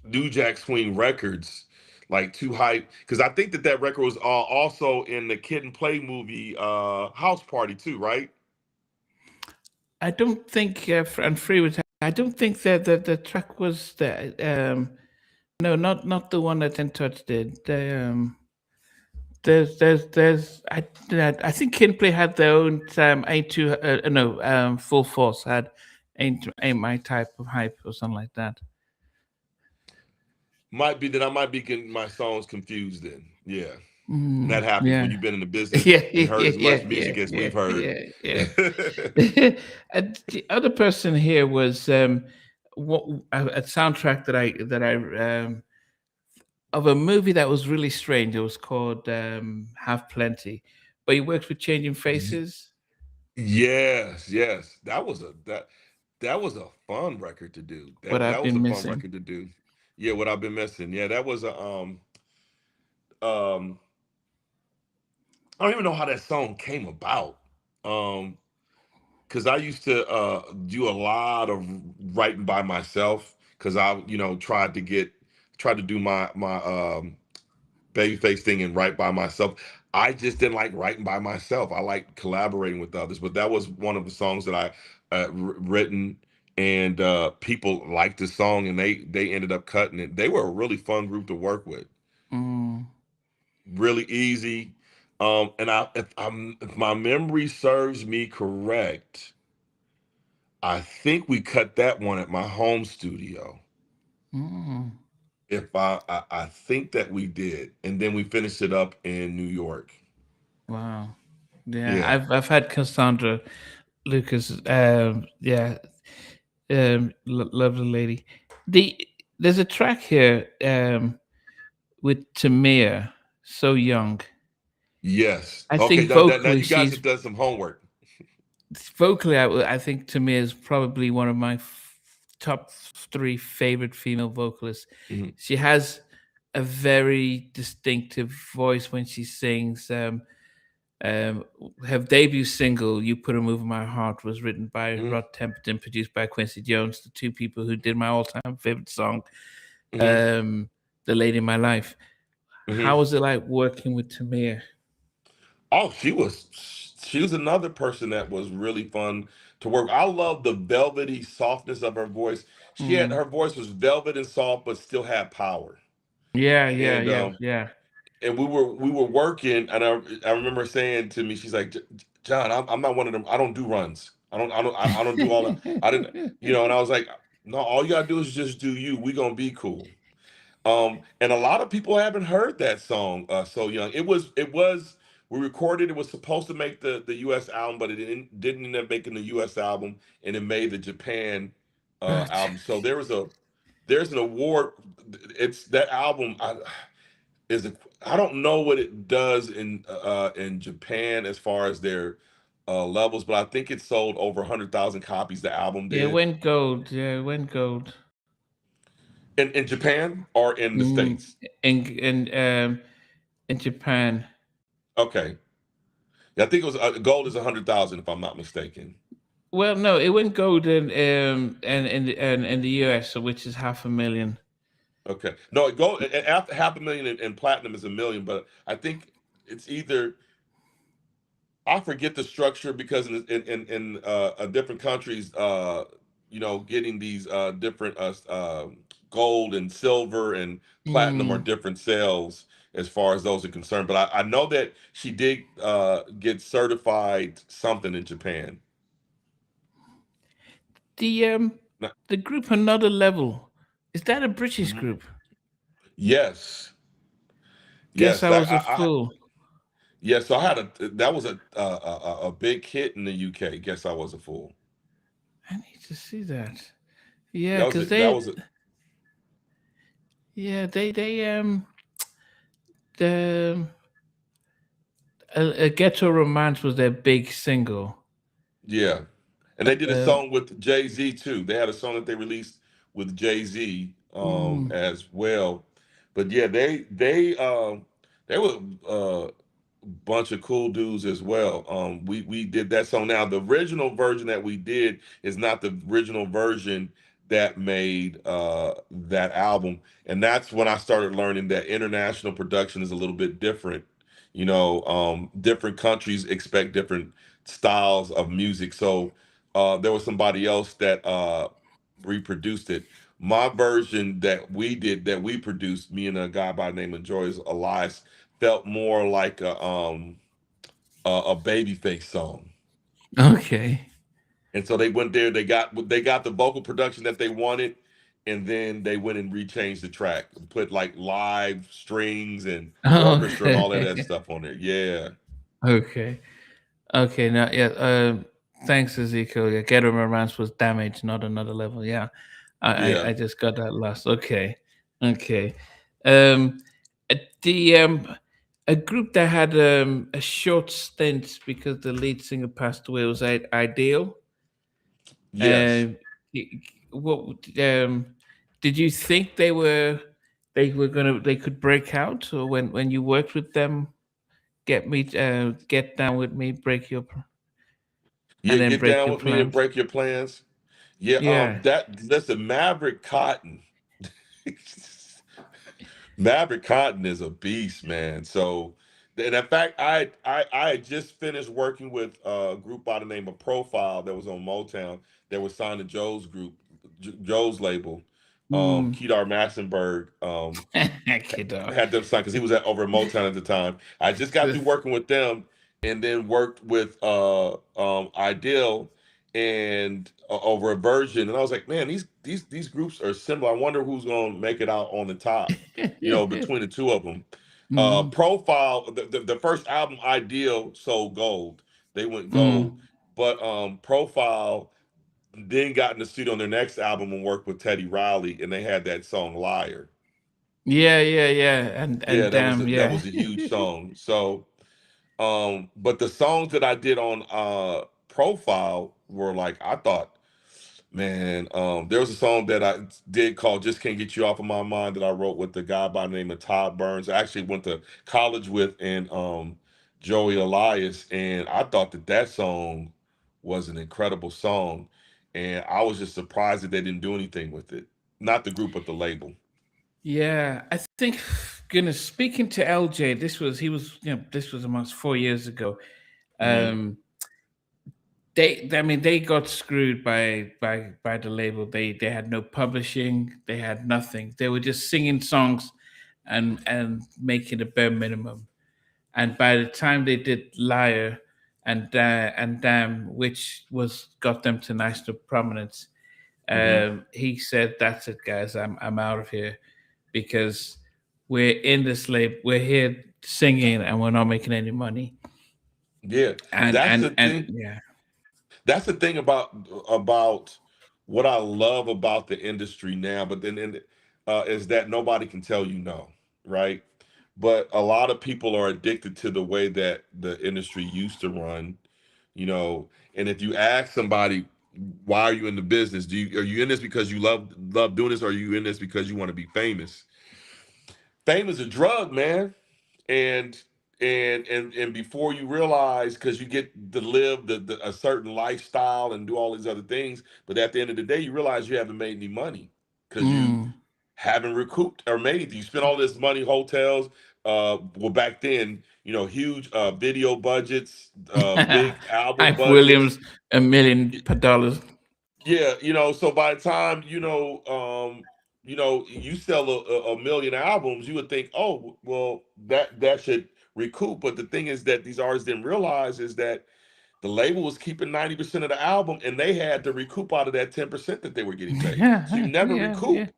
New Jack Swing records, like Too Hype, because I think that record was also in the Kid and Play movie House Party too, right? I don't think and Free was. I don't think that the track was that. No, not the one that In Touch did. I think Kinplay had their own ain't too no Full Force had ain't my type of hype or something like that. Might be that I might be getting my songs confused then. Yeah. And that Mm, happens when yeah. you've been in the business Yeah, and heard yeah, as yeah, much yeah, music as yeah, we've heard. yeah, yeah. And the other person here was what a soundtrack that I of a movie that was really strange. It was called Have Plenty, but he worked with Changing Y- Faces. yes, yes. That that was a fun record to do. What That I've was a been fun missing. record to do. Yeah, what I've been missing. Yeah, that was a um I don't even know how that song came about. Um because I used to do a lot of writing by myself because I, tried to do my Babyface thing and write by myself. I just didn't like writing by myself. I like collaborating with others. But that was one of the songs that I written, and people liked the song, and they ended up cutting it. They were a really fun group to work with. Mm, Really easy. And if my memory serves me correct, I think we cut that one at my home studio. mm, If I think that we did, and then we finished it up in New York. wow. Yeah, Yeah. I've had Cassandra Lucas. Yeah, lovely lady. The There's a track here with Tamir, so young. Yes. I Okay. think Now vocally you guys she's have done some homework. vocally. I think Tamir is probably one of my top three favorite female vocalists. Mhm. She has a very distinctive voice when she sings. Um, her debut single, "You Put a Move in My Heart," was written by Mhm. Rod Temperton, produced by Quincy Jones, the two people who did my all-time favorite song, Mhm. um, "The Lady in My Life." How Mhm. was it like working with Tamir? Oh, she was another person that was really fun to work. I love the velvety softness of her voice. Mm. Her voice was velvet and soft, but still had power. Yeah, yeah, And yeah, um, yeah. and we were working, and I remember saying to me, she's like, John, I'm not one of them. I don't do runs. I don't do all that. I didn't, and I was like, no, all you gotta do is just do you. We gonna be cool. And a lot of people haven't heard that song, So Young. It was we recorded. It was supposed to make the U.S. album, but it didn't end up making the U.S. album, and it made the Japan album. So there's an award. It's that album. Is a, I don't know what it does in Japan as far as their levels, but I think it sold over 100,000 copies. The album Yeah, it did went gold. Yeah, it went gold. in Japan or in the Mm, States. in Japan. Okay, yeah, I think it was gold is 100,000 if I'm not mistaken. Well, no, it went gold in the US, so which is 500,000. Okay, no, gold after 500,000 and platinum is 1 million, but I think it's either I forget the structure because in different countries, getting these different gold and silver and platinum are Mm. different sales as far as those are concerned. But I know that she did get certified something in Japan. The um Now- the group Another Level, is that a British Mhm. group? Yes, Guess yes, I that was a fool. yes. So I had that was a big hit in the UK. Guess I was a fool. I need to see that. Yeah, That was because it. That they was it. yeah the a Ghetto Romance was their big single. Yeah. And they did a Um, song with Jay-Z too. They had a song that they released with Jay-Z mm, as well. But yeah, they were a bunch of cool dudes as well. We did that song. Now the original version that we did is not the original version that made that album. And that's when I started learning that international production is a little bit different. Different countries expect different styles of music. So there was somebody else that reproduced it. My version that we did, that we produced, me and a guy by the name of Joyce Elias, felt more like a Babyface song. okay. And so they went there, they got the vocal production that they wanted, and then they went and rechanged the track, put like live strings and orchestra and all of that Okay. stuff on there. Yeah. Okay. Okay. Now, yeah. Thanks, Ezekiel. Yeah, Ghetto Romance was Damaged, not Another Level. Yeah, Yeah. I just got that last. Okay. Okay. Um, the a group that had a short stint because the lead singer passed away was Ideal. Yes. what did you think they could break out, or when you worked with them, get down with me, Yeah, and then get break down your with me and plans? break your plans. Yeah, Yeah. that listen, Maverick Cotton is a beast, man. So, and in fact, I had just finished working with a group by the name of Profile that was on Motown that was signed to Joe's group, Joe's label, Mm. Kedar Massenberg. Kiddo. Had them signed because he was at over at Motown at the time. I just got through working with them, and then worked with Ideal and over a version, and I was like, man, these groups are similar. I wonder who's gonna make it out on the top, between the two of them. Mm. Profile, the first album, Ideal, sold gold. They went gold, Mm. but Profile then got in the studio on their next album and worked with Teddy Riley, and they had that song Liar. Yeah, yeah, yeah. Yeah, And damn, that yeah. was a huge song. So, but the songs that I did on Profile were like, I thought, man, there was a song that I did called "Just Can't Get You Off of My Mind" that I wrote with the guy by the name of Todd Burns. I actually went to college with, and Joey Elias, and I thought that song was an incredible song, and I was just surprised that they didn't do anything with it. Not the group, but the label. Yeah, I think, goodness, speaking to LJ, this was almost 4 years ago. Hmm. Um, I mean, they got screwed by the label. They had no publishing, they had nothing. They were just singing songs and making a bare minimum. And by the time they did Liar and Damn, which was got them to national prominence, Hmm. he said, "That's it, guys. I'm out of here because we're in this label. We're here singing and we're not making any money." Yeah, And that's the and thing. yeah, That's the thing about what I love about the industry now, but then is that nobody can tell you no, right? But a lot of people are addicted to the way that the industry used to run, you know. And if you ask somebody, why are you in the business? Are you in this because you love doing this, or are you in this because you want to be famous? Fame is a drug, man, and and before you realize, because you get to live a certain lifestyle and do all these other things, but at the end of the day you realize you haven't made any money because you mm, haven't recouped or made anything. You spend all this money, hotels, well, back then, huge video budgets, big album Hype budgets. Williams, $1 million. Yeah, so by the time, you sell a million albums, you would think, oh, well, that should recoup. But the thing is that these artists didn't realize is that the label was keeping 90% of the album, and they had to recoup out of that 10% that they were getting paid. So you Yeah, never yeah, yeah, recoup.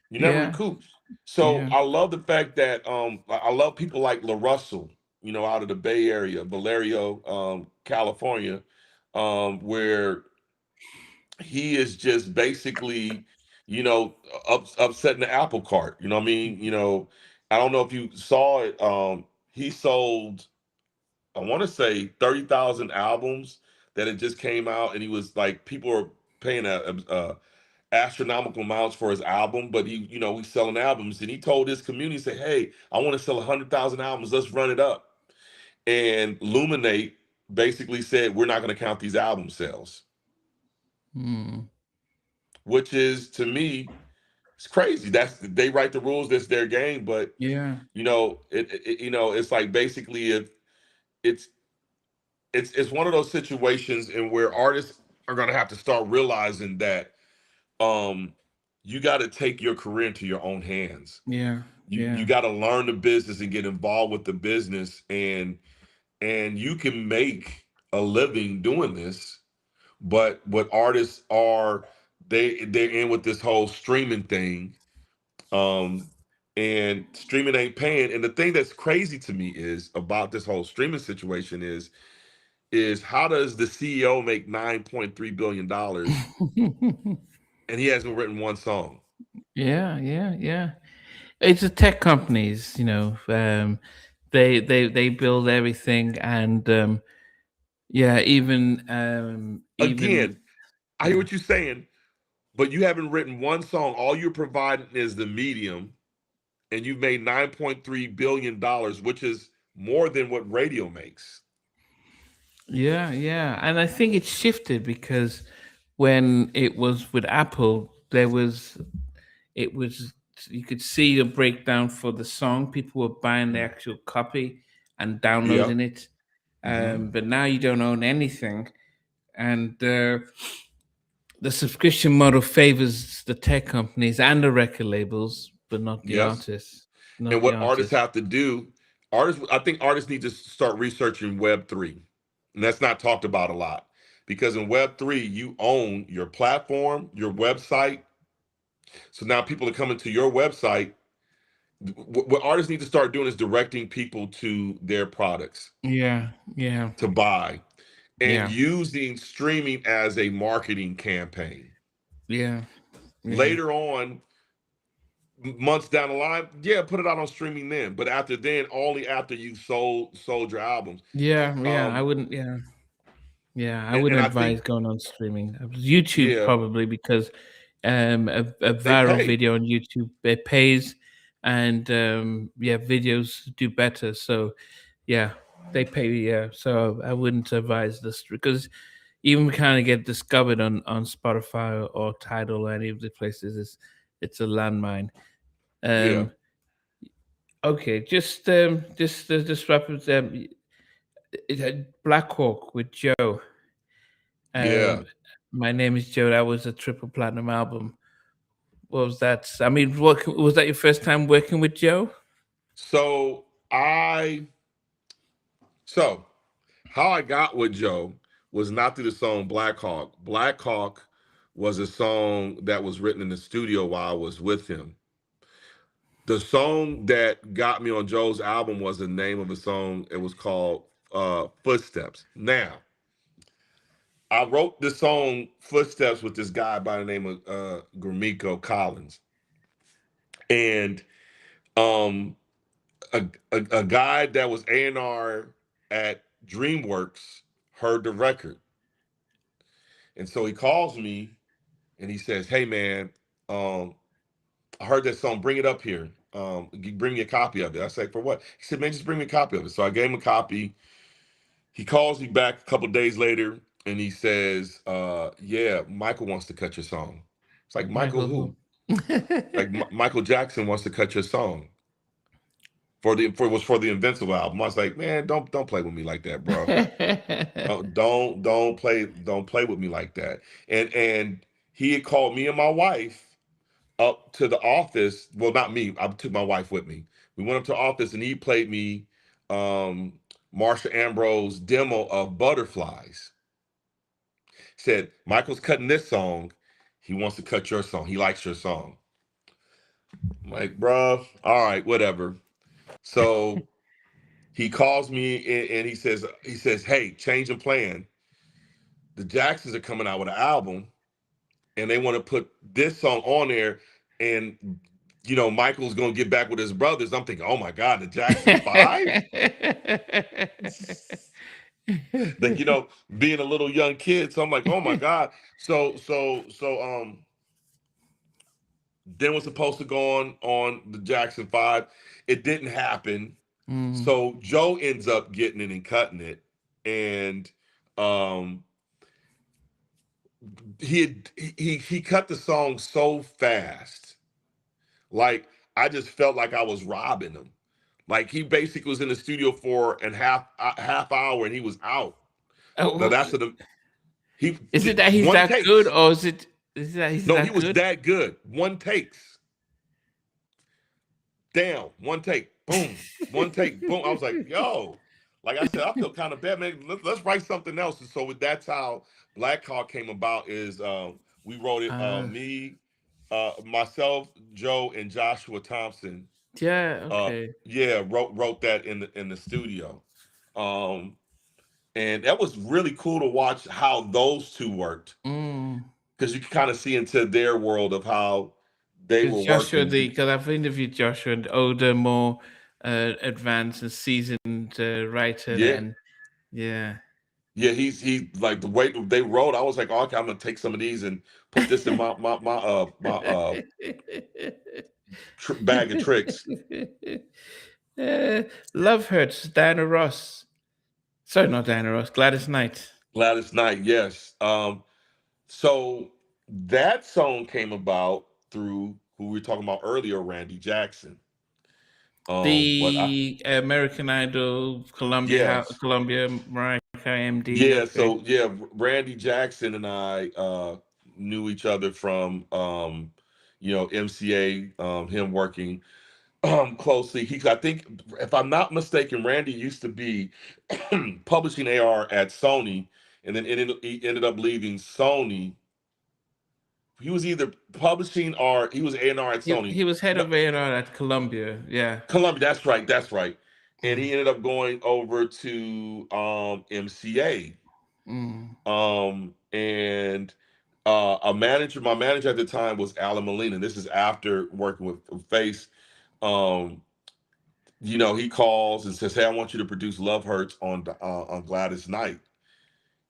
You never yeah, recoup. So yeah. I love the fact that I love people like La Russell, out of the Bay Area, Valerio, California, where he is just basically, upsetting the apple cart. You know what I mean? I don't know if you saw it. He sold, I want to say 30,000 albums that had just came out, and he was like, people are paying a astronomical amounts for his album, but he's selling albums, and he told his community, say, hey, I want to sell 100,000 albums. Let's run it up. And Luminate basically said, we're not going to count these album sales, Mm, which is, to me, it's crazy. They write the rules. That's their game. But yeah, it's like, basically, if it's it's one of those situations in where artists are going to have to start realizing that um you got to take your career into your own hands. yeah, You yeah, got to learn the business and get involved with the business, and you can make a living doing this. But what artists are, they're in with this whole streaming thing, um and streaming ain't paying. And the thing that's crazy to me is about this whole streaming situation is how does the CEO make $9.3 billion and he hasn't written one song? yeah, yeah, yeah. It's the tech companies, they build everything, and yeah, even Again, I hear yeah. what you're saying, but you haven't written one song. All you're providing is the medium, and you've made $9.3 billion, which is more than what radio makes. Yeah, yeah. And I think it shifted because when it was with Apple, it was you could see a breakdown for the song. People were buying the actual copy and Yeah. downloading it. Hmm. But now you don't own anything, and the subscription model favors the tech companies and the record labels, but not the Yes. artists. And Not the what artists artists. have to do, I think artists need to start researching Web3. And that's not talked about a lot. Because in Web3, you own your platform, your website. So now people are coming to your website. What artists need to start doing is directing people to their products Yeah, yeah, to buy, and yeah, using streaming as a marketing campaign. yeah, yeah, Later on, months down the line, yeah, put it out on streaming then. But after then, only after you sold your albums. yeah, yeah. I Um, wouldn't. Yeah, yeah. I and wouldn't I advise think, going on streaming. YouTube yeah, probably because a they viral pay. video on YouTube it pays, and yeah, videos do better. So yeah, they pay. Yeah, so I wouldn't advise this because even kind of get discovered on Spotify or Tidal or any of the places, it's a landmine. Yeah, Um, okay, just wrap it. It had Black Hawk with Joe. yeah. Um, My Name is Joe. That was a triple platinum album. What was that? I mean, what was that your first time working with Joe? So I, so how I got with Joe was not through the song Black Hawk. Black Hawk was a song that was written in the studio while I was with him. The song that got me on Joe's album was the name of a song. It was called Footsteps. Now, I wrote the song Footsteps with this guy by the name of Gramiko Collins. And um, a guy that was A&R at DreamWorks heard the record. And so he calls me and he says, "Hey, man, um, I heard that song. Bring it up here. Bring me a copy of it." I said, "For what?" He said, "Man, just bring me a copy of it." So I gave him a copy. He calls me back a couple of days later and he says, "Yeah, Michael wants to cut your song." It's like, Michael Michael who? who? Like Michael Jackson wants to cut your song for the Invincible album. I was like, "Man, don't play with me like that, bro. Don't play with me like that." And he had called me and my wife up to the office. Well, not me. I took my wife with me. We went up to the office and he played me um Marsha Ambrose demo of Butterflies. Said, "Michael's cutting this song. He wants to cut your song. He likes your song." I'm like, bruh, all right, whatever. So he calls me and he says, "Hey, change of plan. The Jacksons are coming out with an album and they want to put this song on there, and Michael's gonna get back with his brothers." I'm thinking, oh my God, the Jackson Five? Like, being a little young kid. So I'm like, oh my God. So then was supposed to go on the Jackson Five. It didn't happen. Mm. So Joe ends up getting it and cutting it. And um he cut the song so fast. Like, I just felt like I was robbing him. Like, he basically was in the studio for a half hour and he was out. Now Oh, that's the he is it that he's one that good, takes. or is it that he's No, he that was good? that good. One takes. Down. One take. Boom. One take. Boom. I was like, yo. Like I said, I feel kind of bad, man. Let's write something else. And so that's how Black Hawk came about. Is we wrote it. uh, Me, myself, Joe, and Joshua Thompson. yeah, okay. Yeah, wrote that in the studio. Um, and that was really cool to watch how those two worked, Mm. because you can kind of see into their world of how they Because were Joshua, working. because I've interviewed Joshua, an older, more advanced and seasoned writer, Yeah, and yeah, Yeah, he like the way they wrote. I was like, okay, I'm gonna take some of these and put this in my bag of tricks. Uh, Love Hurts, Diana Ross. Sorry, not Diana Ross, Gladys Knight. Gladys Knight, yes. So that song came about through who we were talking about earlier, Randy Jackson. But I The American Idol, yes, Columbia, Mariah MD. yeah. Okay. So yeah, Randy Jackson and I knew each other from MCA, him working closely. I think, if I'm not mistaken, Randy used to be publishing AR at Sony, and then he ended up leaving Sony. He was either publishing or he was A&R at Sony. He was head No, of A&R at Columbia. Yeah. Columbia. That's right. That's right. And Mm, he ended up going over to MCA. mm, And my manager at the time was Alan Molina. This is after working with Face. Um, he calls and says, "Hey, I want you to produce Love Hurts on Gladys Knight."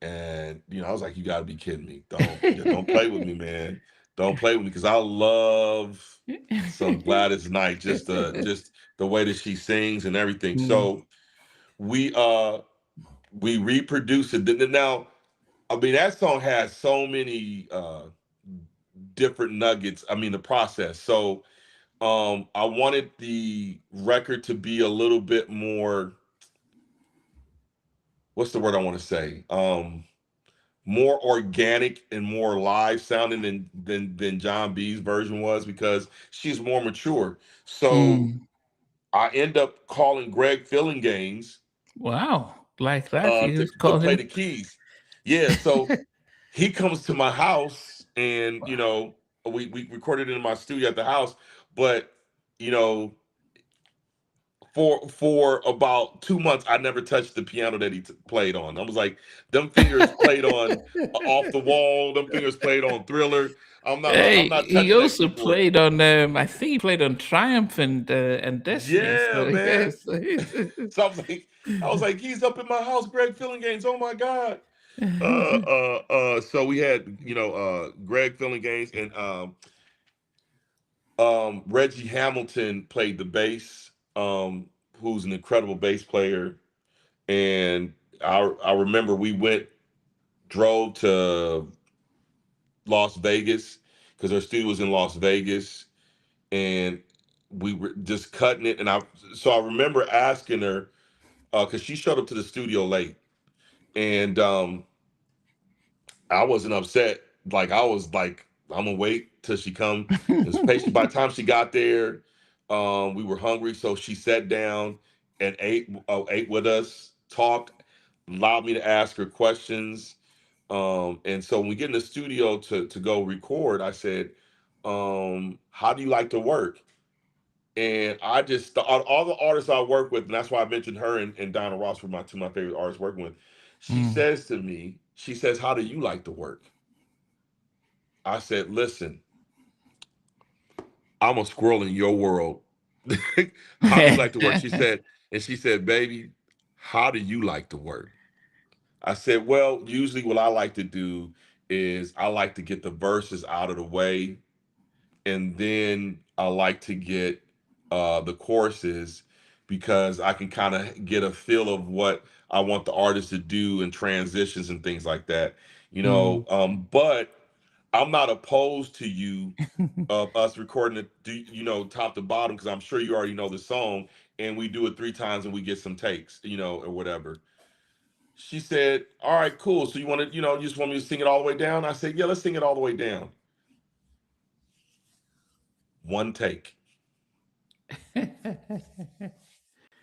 And I was like, "You got to be kidding me! Don't play with me, man. Don't play with me, because I love some Gladys Knight. Just the way that she sings and everything." mm, So we uh we reproduced it. Now, I mean, that song has so many different nuggets. I mean, the process. So I wanted the record to be a little bit more, what's the word I want to say? More organic and more live sounding than Jon B's version was, because she's more mature. So mm. I end up calling Greg Gaines Wow. Like that. You to just to call play him. the keys. Yeah, so he comes to my house, and we recorded it in my studio at the house. But you know for about 2 months, I never touched the piano that he played on. I was like, them fingers played on Off the Wall. Them fingers played on Thriller. I'm Hey, not he touching that also keyboard. played on. I think he played on Triumph and Destiny. Yeah, So man. yes. So I was like, he's up in my house, Greg Gaines. Oh my God. So we had, Greg Gaines, and Reggie Hamilton played the bass, who's an incredible bass player. And I remember we drove to Las Vegas, because our studio was in Las Vegas, and we were just cutting it. And I remember asking her, because she showed up to the studio late, and I wasn't upset. Like, I was like, I'm gonna wait till she come. It was patient. By the time she got there, we were hungry, so she sat down and ate with us, talked, allowed me to ask her questions. And so when we get in the studio to go record, I said, "How do you like to work?" And I just all the artists I work with, and that's why I mentioned her and Donna Ross were my two of my favorite artists working with. She Mm. says to me, she says, "How do you like to work?" I said, "Listen, I'm a squirrel in your world. How do you like to work?" She said, "Baby, how do you like to work?" I said, "Well, usually what I like to do is I like to get the verses out of the way, and then I like to get the choruses, because I can kind of get a feel of what I want the artist to do in transitions and things like that. Mm. But I'm not opposed to you of us recording it, top to bottom, because I'm sure you already know the song, and we do it 3 times and we get some takes, or whatever." She said, "All right, cool. So you just want me to sing it all the way down?" I said, "Yeah, let's sing it all the way down." One take.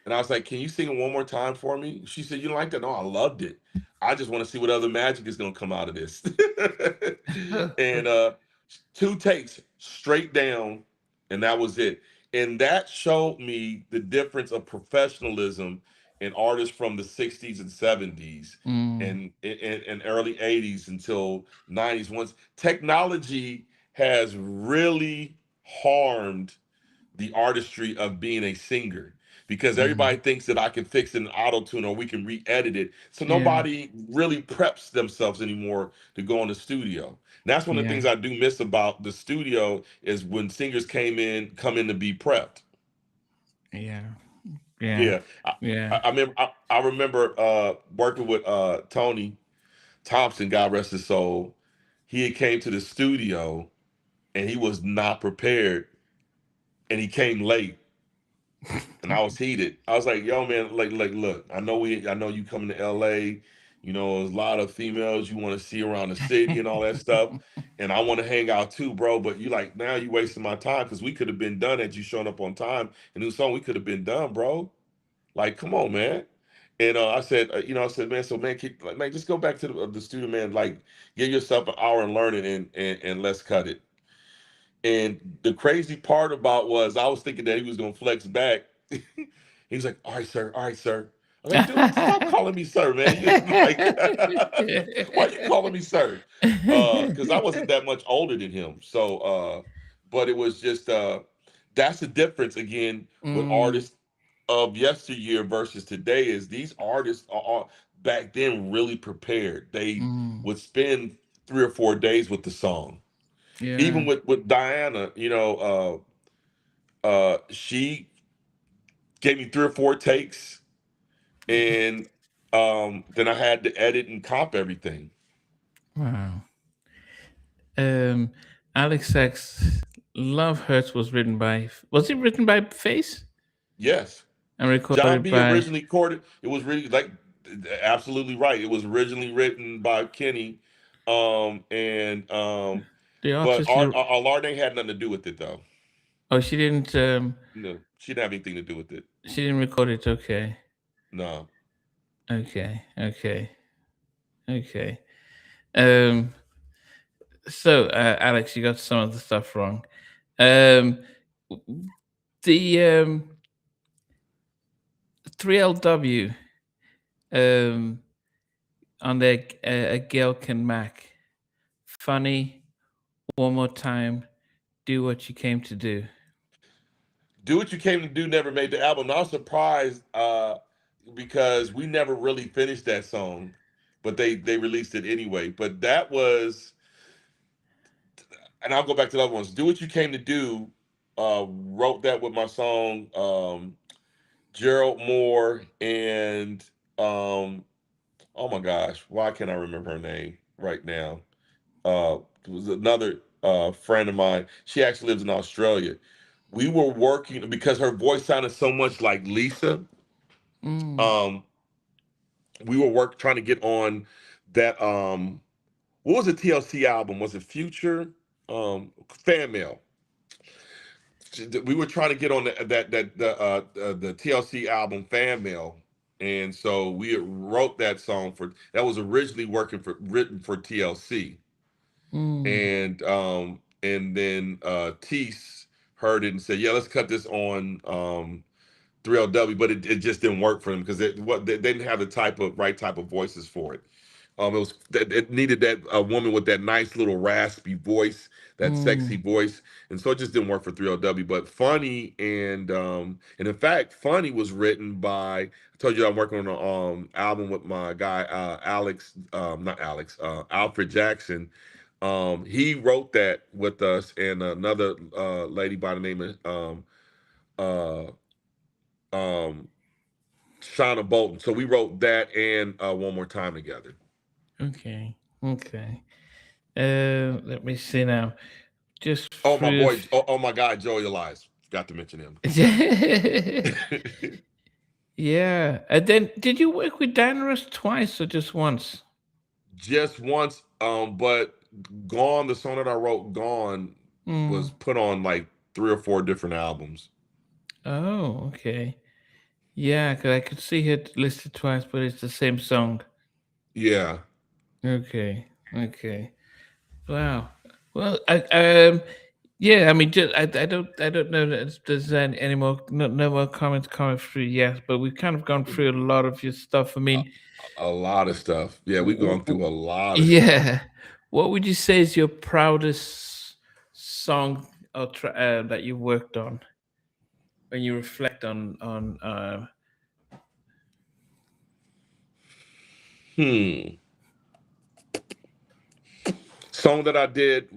And I was like, "Can you sing it one more time for me?" She said, "You don't like that?" "No, I loved it. I just want to see what other magic is going to come out of this." And 2 takes straight down, and that was it. And that showed me the difference of professionalism in artists from the 60s and 70s, Mm. and early 80s until 90s. Once technology has really harmed the artistry of being a singer. because everybody Mm. thinks that I can fix it in auto tune or we can re-edit it. So Yeah. nobody really preps themselves anymore to go in the studio. And that's one of the Yeah. things I do miss about the studio is when singers come in to be prepped. Yeah. Yeah. Yeah, Yeah. I remember working with Tony Thompson, God rest his soul. He had came to the studio and he was not prepared, and he came late, and I was heated. I was like, "Yo, man, look. I know you coming to L.A. You know, there's a lot of females you want to see around the city and all that stuff, and I want to hang out too, bro. But you like now you wasting my time because we could have been done had you shown up on time, and it was something we could have been done, bro. Like, come on, man." And I said, I said, man, so man, like, man, just go back to the studio, man. Like, give yourself an hour and learn it, and let's cut it. And the crazy part about was I was thinking that he was gonna flex back. He was like, "All right, sir. All right, sir." I was like, "Dude, stop calling me sir, man. You like, why are you calling me sir?" Because I wasn't that much older than him. So, but it was just that's the difference again with Mm. artists of yesteryear versus today. Is these artists are back then really prepared? They Mm. would spend 3 or 4 days with the song. Even Yeah. with Diana, she gave me 3 or 4 takes, and then I had to edit and comp everything. Wow. Um, Alex X Love Hurts was it written by Face Yes, and Jon recorded B by originally recorded. It was really like absolutely right. It was originally written by Kenny, and the but artist? our Larnay had nothing to do with it though. Oh, she didn't. No, she didn't have anything to do with it. She didn't record it. Okay. No. Okay. Okay. Okay. Um. So, Alex, you got some of the stuff wrong. Um. The 3LW um on their a Gail Can Mac. Funny. One more time. Do what you came to do. Do What You Came to Do never made the album. I was surprised because we never really finished that song, but they released it anyway. But that was, and I'll go back to the other ones. Do What You Came to Do wrote that with my song Gerald Moore and oh my gosh, why can't I remember her name right now? It was another friend of mine. She actually lives in Australia. We were working because her voice sounded so much like Lisa. Mm. Um, we were trying to get on that. What was the TLC album? Was it Future? Fan Mail. We were trying to get on the TLC album Fan Mail, and so we wrote that song for that was originally written for TLC, Mm. and then Tease heard it and said, "Yeah, let's cut this on 3LW," but it just didn't work for them because they didn't have the right type of voices for it. It needed that a woman with that nice little raspy voice, that sexy Mm. voice, and so it just didn't work for 3LW. But Funny and in fact, Funny was written by. I told you I'm working on an album with my guy Alex, not Alex, Alfred Jackson. He wrote that with us and another lady by the name of uh, um, Shauna Bolton. So we wrote that and One More Time together. Okay. Okay. Let me see now. Just Oh my through. boy! Oh my God, Joey Elias. Forgot to mention him. Yeah. And then, did you work with Dangerous twice or just once? Just once, but Gone, the song that I wrote, Gone, was Mm. put on like 3 or 4 different albums. Oh, okay. Yeah, because I could see it listed twice, but it's the same song. Yeah. Okay. Okay. Wow. Well, yeah. I mean, I don't know that there's any more, no more comments coming through yet. But we've kind of gone through a lot of your stuff. I A, mean, a lot of stuff. Yeah, we've w- gone w- through a lot of stuff. yeah. What would you say is your proudest song or that you worked on? when you reflect on Hmm. Song that I did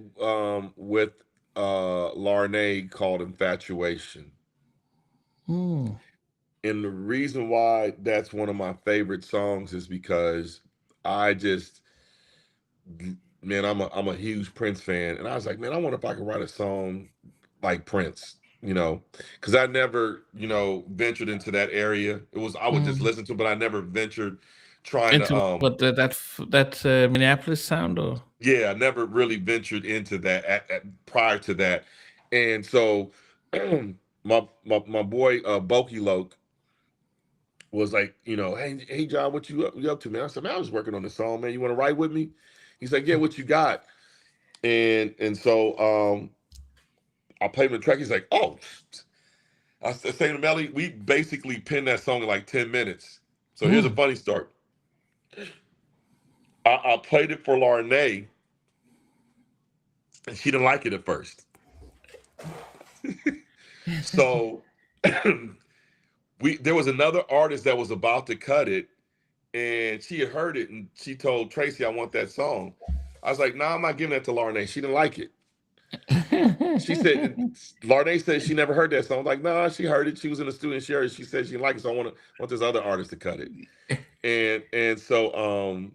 with Larnay called Infatuation. mm, And the reason why that's one of my favorite songs is because I just, man, I'm a huge Prince fan, and I was like, man, I wonder if I could write a song like Prince, because I never, ventured into that area. I would just mm. listen to, it, but I never ventured trying to, Into what that's Minneapolis sound or yeah, I never really ventured into that prior to that, and so my boy Boki Loke was like, hey John, what you up to, man? I said, man, I was working on the song, man. You want to write with me? He's like, yeah, what you got? And so I played him the track. He's like, oh, I said, say to Melly, we basically pinned that song in like 10 minutes. So here's a mm. funny story. I played it for Larnay, and she didn't like it at first. So there was another artist that was about to cut it, and she had heard it, and she told Tracy, I want that song. I was like, nah, I'm not giving that to Larnay. She didn't like it. She said, Larnay said she never heard that song. I'm like, nah, she heard it. She was in the studio, and she heard it. She said she didn't like it, so I want this other artist to cut it. And so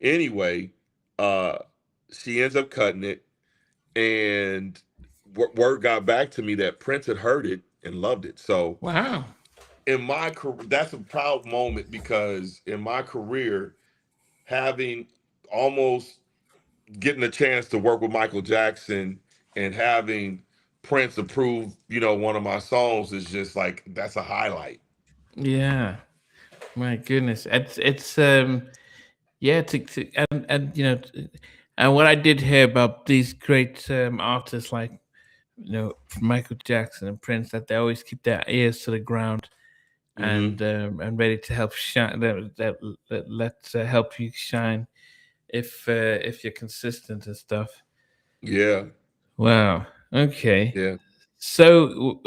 anyway, uh she ends up cutting it, and word got back to me that Prince had heard it and loved it. So Wow. in my career, that's a proud moment, because in my career, having almost getting a chance to work with Michael Jackson and having Prince approve, one of my songs is just like, that's a highlight. Yeah. My goodness. It's yeah, and and what I did hear about these great artists like Michael Jackson and Prince, that they always keep their ears to the ground Hmm. and ready to help shine. That let's help you shine if you're consistent and stuff. Yeah, Wow. Okay. yeah, So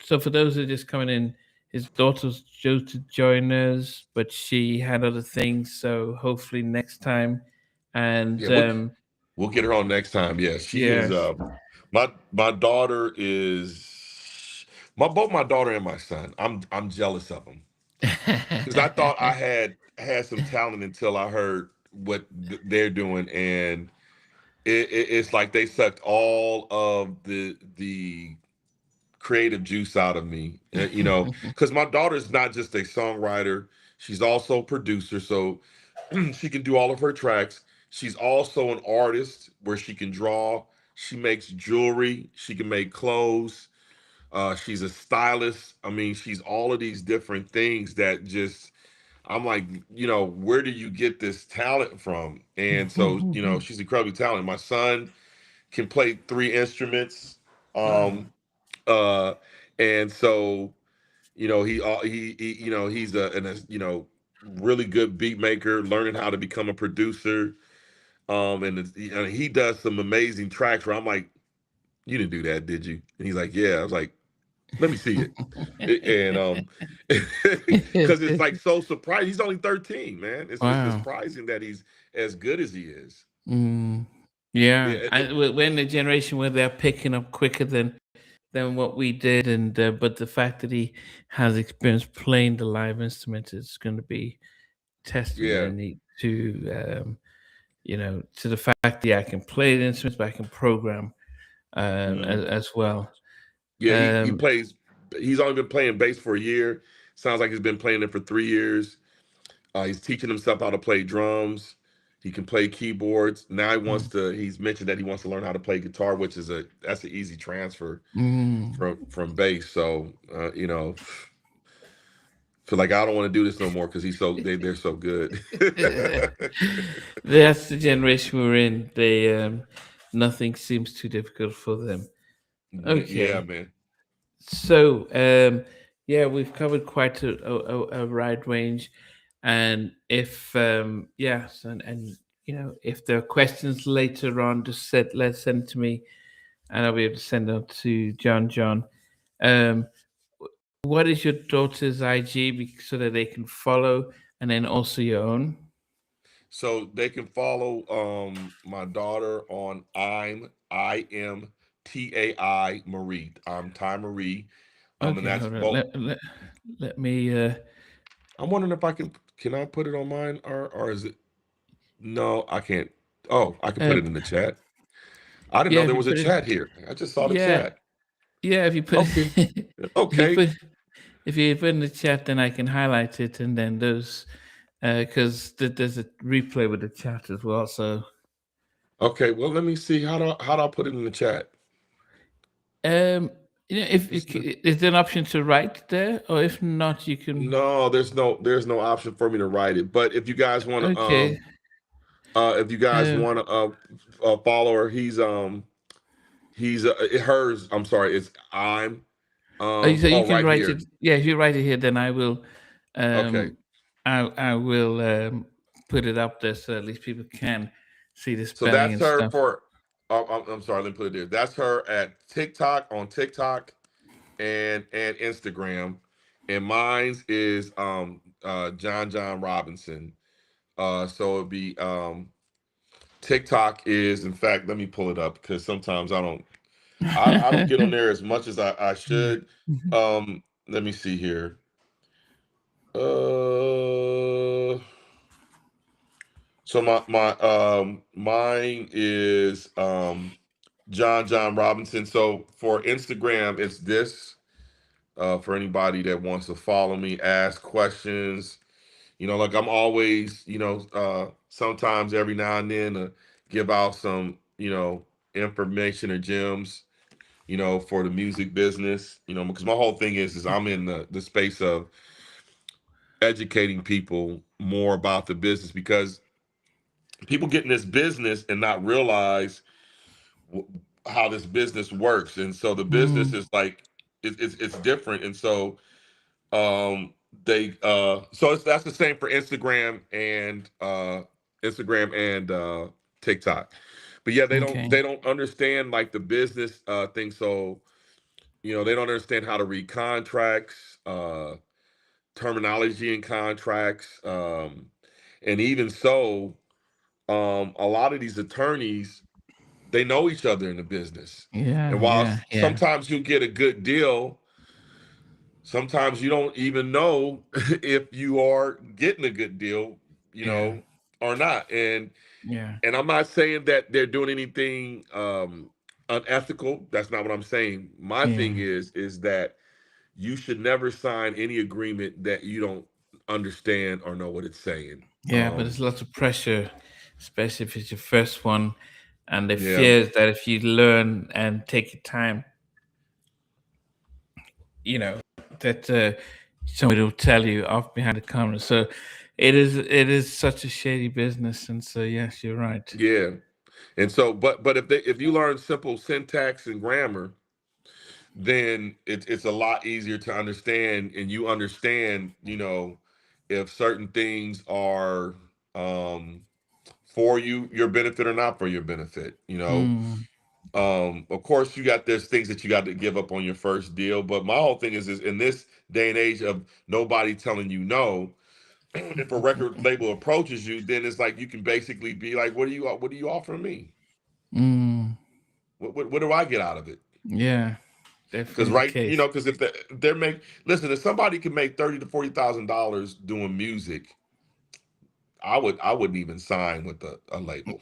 so for those who are just coming in, his daughter's due to join us, but she had other things. So hopefully next time. And yeah. We'll get her on next time. Yeah, she is. yeah. My daughter is both my daughter and my son. I'm jealous of them, because I thought I had some talent until I heard what they're doing, and it's like they sucked all of the creative juice out of me. Because my daughter's not just a songwriter; she's also a producer. So she can do all of her tracks. She's also an artist where she can draw. She makes jewelry. She can make clothes. She's a stylist. I mean, she's all of these different things that just, I'm like, where do you get this talent from? And so, she's incredibly talented. My son can play 3 instruments. Wow. Um, uh, and so, he's really good beat maker, learning how to become a producer. And he does some amazing tracks where I'm like, you didn't do that, did you? And he's like, yeah. I was like, let me see it. And because it's like so surprising. He's only 13, man. It's Wow. surprising that he's as good as he is. Mm, yeah, Yeah, we're in a generation where they're picking up quicker than what we did, and but the fact that he has experience playing the live instrument is going to be yeah. testimony to the fact that I can play the instruments, but I can program Mhm. as well. Yeah, he Um, plays. He's only been playing bass for a year. Sounds like he's been playing it for 3 years. He's teaching himself how to play drums. He can play keyboards. Now mm, he's mentioned that he wants to learn how to play guitar, which is that's an easy transfer mm. from bass. So feel like I don't want to do this no more because they're so good. That's the generation we're in. They nothing seems too difficult for them. Yeah, Okay. man. So, yeah, we've covered quite a wide range, and if yes, and if there are questions later on, just let's send to me, and I'll be able to send them to John. Um, what is your daughter's IG so that they can follow, and then also your own? So they can follow my daughter on IMTAI Marie. I'm Ty Marie. And Okay, that's hold on. both. Let me. I'm wondering if can I put it on mine, or is it, no, I can't. Oh, I can put Uh, it in the chat. I didn't yeah, know if there you was a put it. chat here. I just saw the Yeah, chat. yeah. If you put Okay. if you Okay. put if you put in the chat, then I can highlight it, and then those because there's a replay with the chat as well. So Okay. Well, let me see how do I put it in the chat? um, if It's the- is there an option to write there, or if not, you can. no, there's no option for me to write it. But if you guys want to Okay. if you guys Um, want to follow her, he's hers. I'm sorry, it's I'm so you oh, can right write it. here. Yeah, if you write it here, then I will. Okay. Um, I will put it up there so at least people can see the So spelling that's and her stuff. for I'm sorry, let me put it there. That's her at TikTok, on TikTok and Instagram. And mine's is Jon Robinson. So it'd be TikTok is, in fact, let me pull it up because sometimes I don't get on there as much as I should. Let me see here. So mine is Jon Robinson. So for Instagram, it's this. For anybody that wants to follow me, ask questions. Like I'm always, sometimes every now and then give out some, information or gems, for the music business, because my whole thing is I'm in the space of educating people more about the business, because people get in this business and not realize how this business works. And so the business Mm, is like, it's different. And so they so that's the same for Instagram and TikTok. But yeah, okay. they don't understand like the business thing. So they don't understand how to read contracts, terminology in contracts, and even so, a lot of these attorneys, they know each other in the business. And Yeah, while yeah, yeah, sometimes you get a good deal, sometimes you don't even know if you are getting a good deal, yeah, or not. yeah, And I'm not saying that they're doing anything unethical. That's not what I'm saying. My thing yeah, is that you should never sign any agreement that you don't understand or know what it's saying. yeah. But there's lots of pressure, especially if it's your first one, and the Yeah, fears that if you learn and take your time, you know, that somebody will tell you off behind the camera. So it is such a shady business, and so yes, you're right. yeah. And so, but if you learn simple syntax and grammar, then it's a lot easier to understand, and you understand, if certain things are um for your benefit or not for your benefit. Mm, Of course you got there's things that you got to give up on your first deal, but my whole thing is in this day and age of nobody telling you no, if a record label approaches you, then it's like you can basically be like, what are you offering me? mm, What do I get out of it? yeah, Because definitely the right, case. because if they're listen, if somebody can make $30,000 to $40,000 doing music, I wouldn't even sign with a label.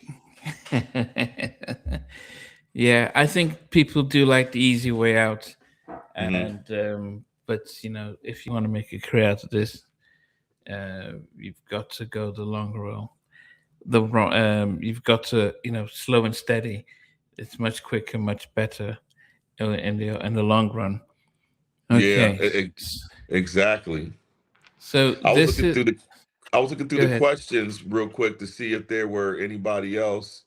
Yeah, I think people do like the easy way out, Hmm. and but if you want to make a career out of this, you've got to go the longer road. You've got to slow and steady. It's much quicker, much better in the long run. Yeah, Okay, exactly. so I was this looking is. through the I was looking through Go the ahead. questions real quick to see if there were anybody else.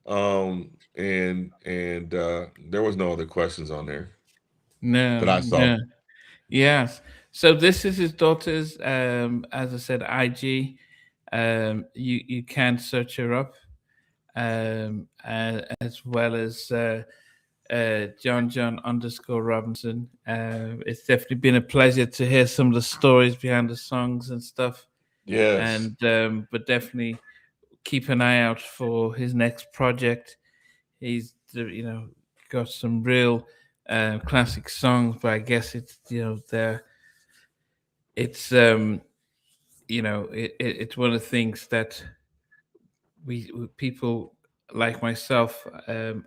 And there was no other questions on there that No, I saw. no. Yes. So this is his daughter's. As I said, IG. You can search her up, as well as Jon _Robinson. It's definitely been a pleasure to hear some of the stories behind the songs and stuff. Yes. And but definitely keep an eye out for his next project. He's got some real classic songs, but I guess it's it's it's one of the things that we people like myself,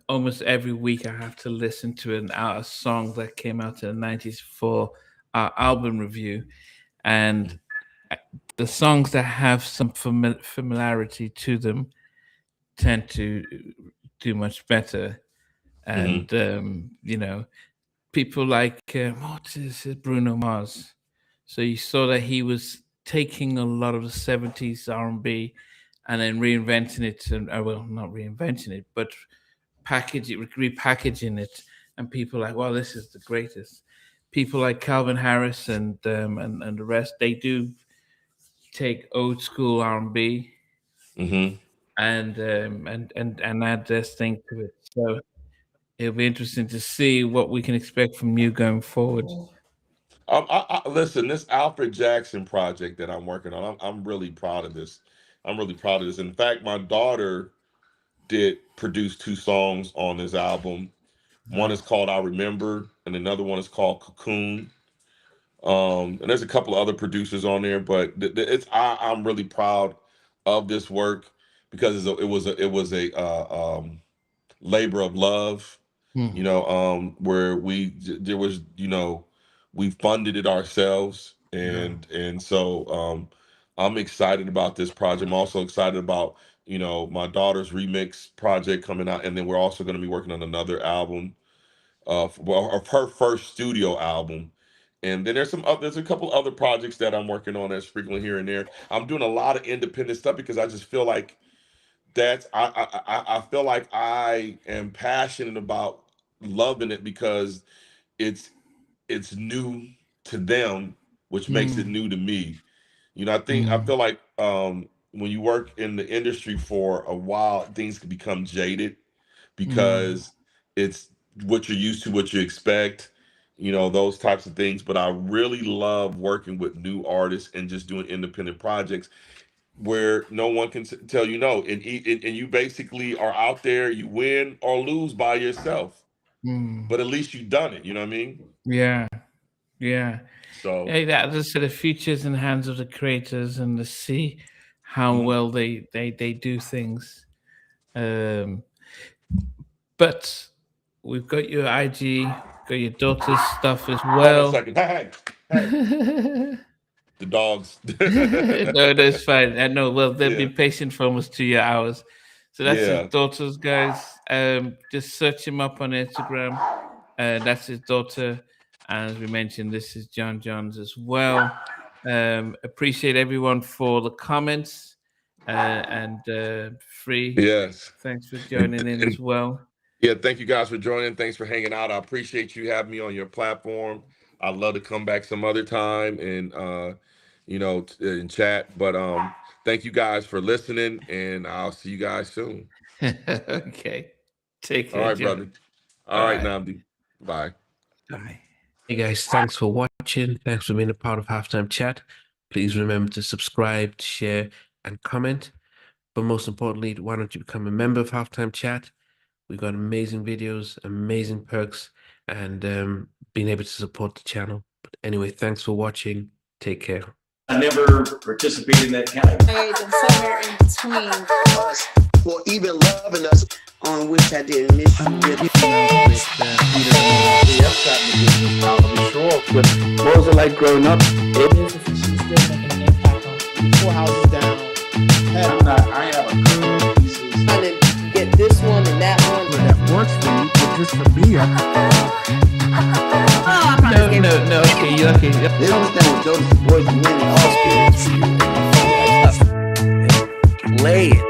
almost every week I have to listen to a song that came out in the 90s for our album review. And the songs that have some familiarity to them tend to do much better. And people like what is it, Bruno Mars. So you saw that he was taking a lot of the 70s R&B and then reinventing it, and well, not reinventing it, but repackaging it, and people like, well, this is the greatest. People like Calvin Harris and the rest, they do take old school R&B and add their thing to it. So it'll be interesting to see what we can expect from you going forward. Listen, this Alfred Jackson project that I'm working on, I'm really proud of this. I'm really proud of this. In fact, my daughter did produce 2 songs on this album. One is called I Remember, and another one is called Cocoon. And there's a couple of other producers on there, but I'm really proud of this work because it was a labor of love. Where we funded it ourselves, and so I'm excited about this project. I'm also excited about my daughter's remix project coming out, and then we're also going to be working on another album of her first studio album. And then there's a couple other projects that I'm working on that's frequently here and there. I'm doing a lot of independent stuff because I just feel like I feel like I am passionate about loving it because it's new to them, which makes it new to me. I feel like when you work in the industry for a while, things can become jaded because it's what you're used to, what you expect, those types of things. But I really love working with new artists and just doing independent projects where no one can tell you no, and you basically are out there, you win or lose by yourself, but at least you've done it. You know what I mean? Yeah. So That just sort of futures in the hands of the creators and to see how well they do things. But we've got your IG, got your daughter's stuff as well. Hold on a second. Hey. The dogs. No, that's fine. I know. Well, they've been patient for almost 2 hours. So that's his daughter's, guys. Just search him up on Instagram. That's his daughter. And as we mentioned, this is Jon-John's as well. Appreciate everyone for the comments and Free. Yes. Thanks for joining in as well. Yeah, thank you guys for joining. Thanks for hanging out. I appreciate you having me on your platform. I'd love to come back some other time and and chat. But thank you guys for listening, and I'll see you guys soon. Okay. Take care. All right, brother. All right, Namdi. Bye. Bye. Hey guys, thanks for watching. Thanks for being a part of Halftime Chat. Please remember to subscribe, share, and comment. But most importantly, why don't you become a member of Halftime Chat? We've got amazing videos, amazing perks, and being able to support the channel. But anyway, thanks for watching. Take care. I never participated in that category. Somewhere in between us, for even loving us, on which I didn't miss you with. What was it like growing up? She's still making an impact on 4 houses down. I have a couple of pieces. Trying to get this one and that one. That works for me, but just for me, No. Okay, you okay? They don't understand what Jonas Boys winning all spirits. Play it.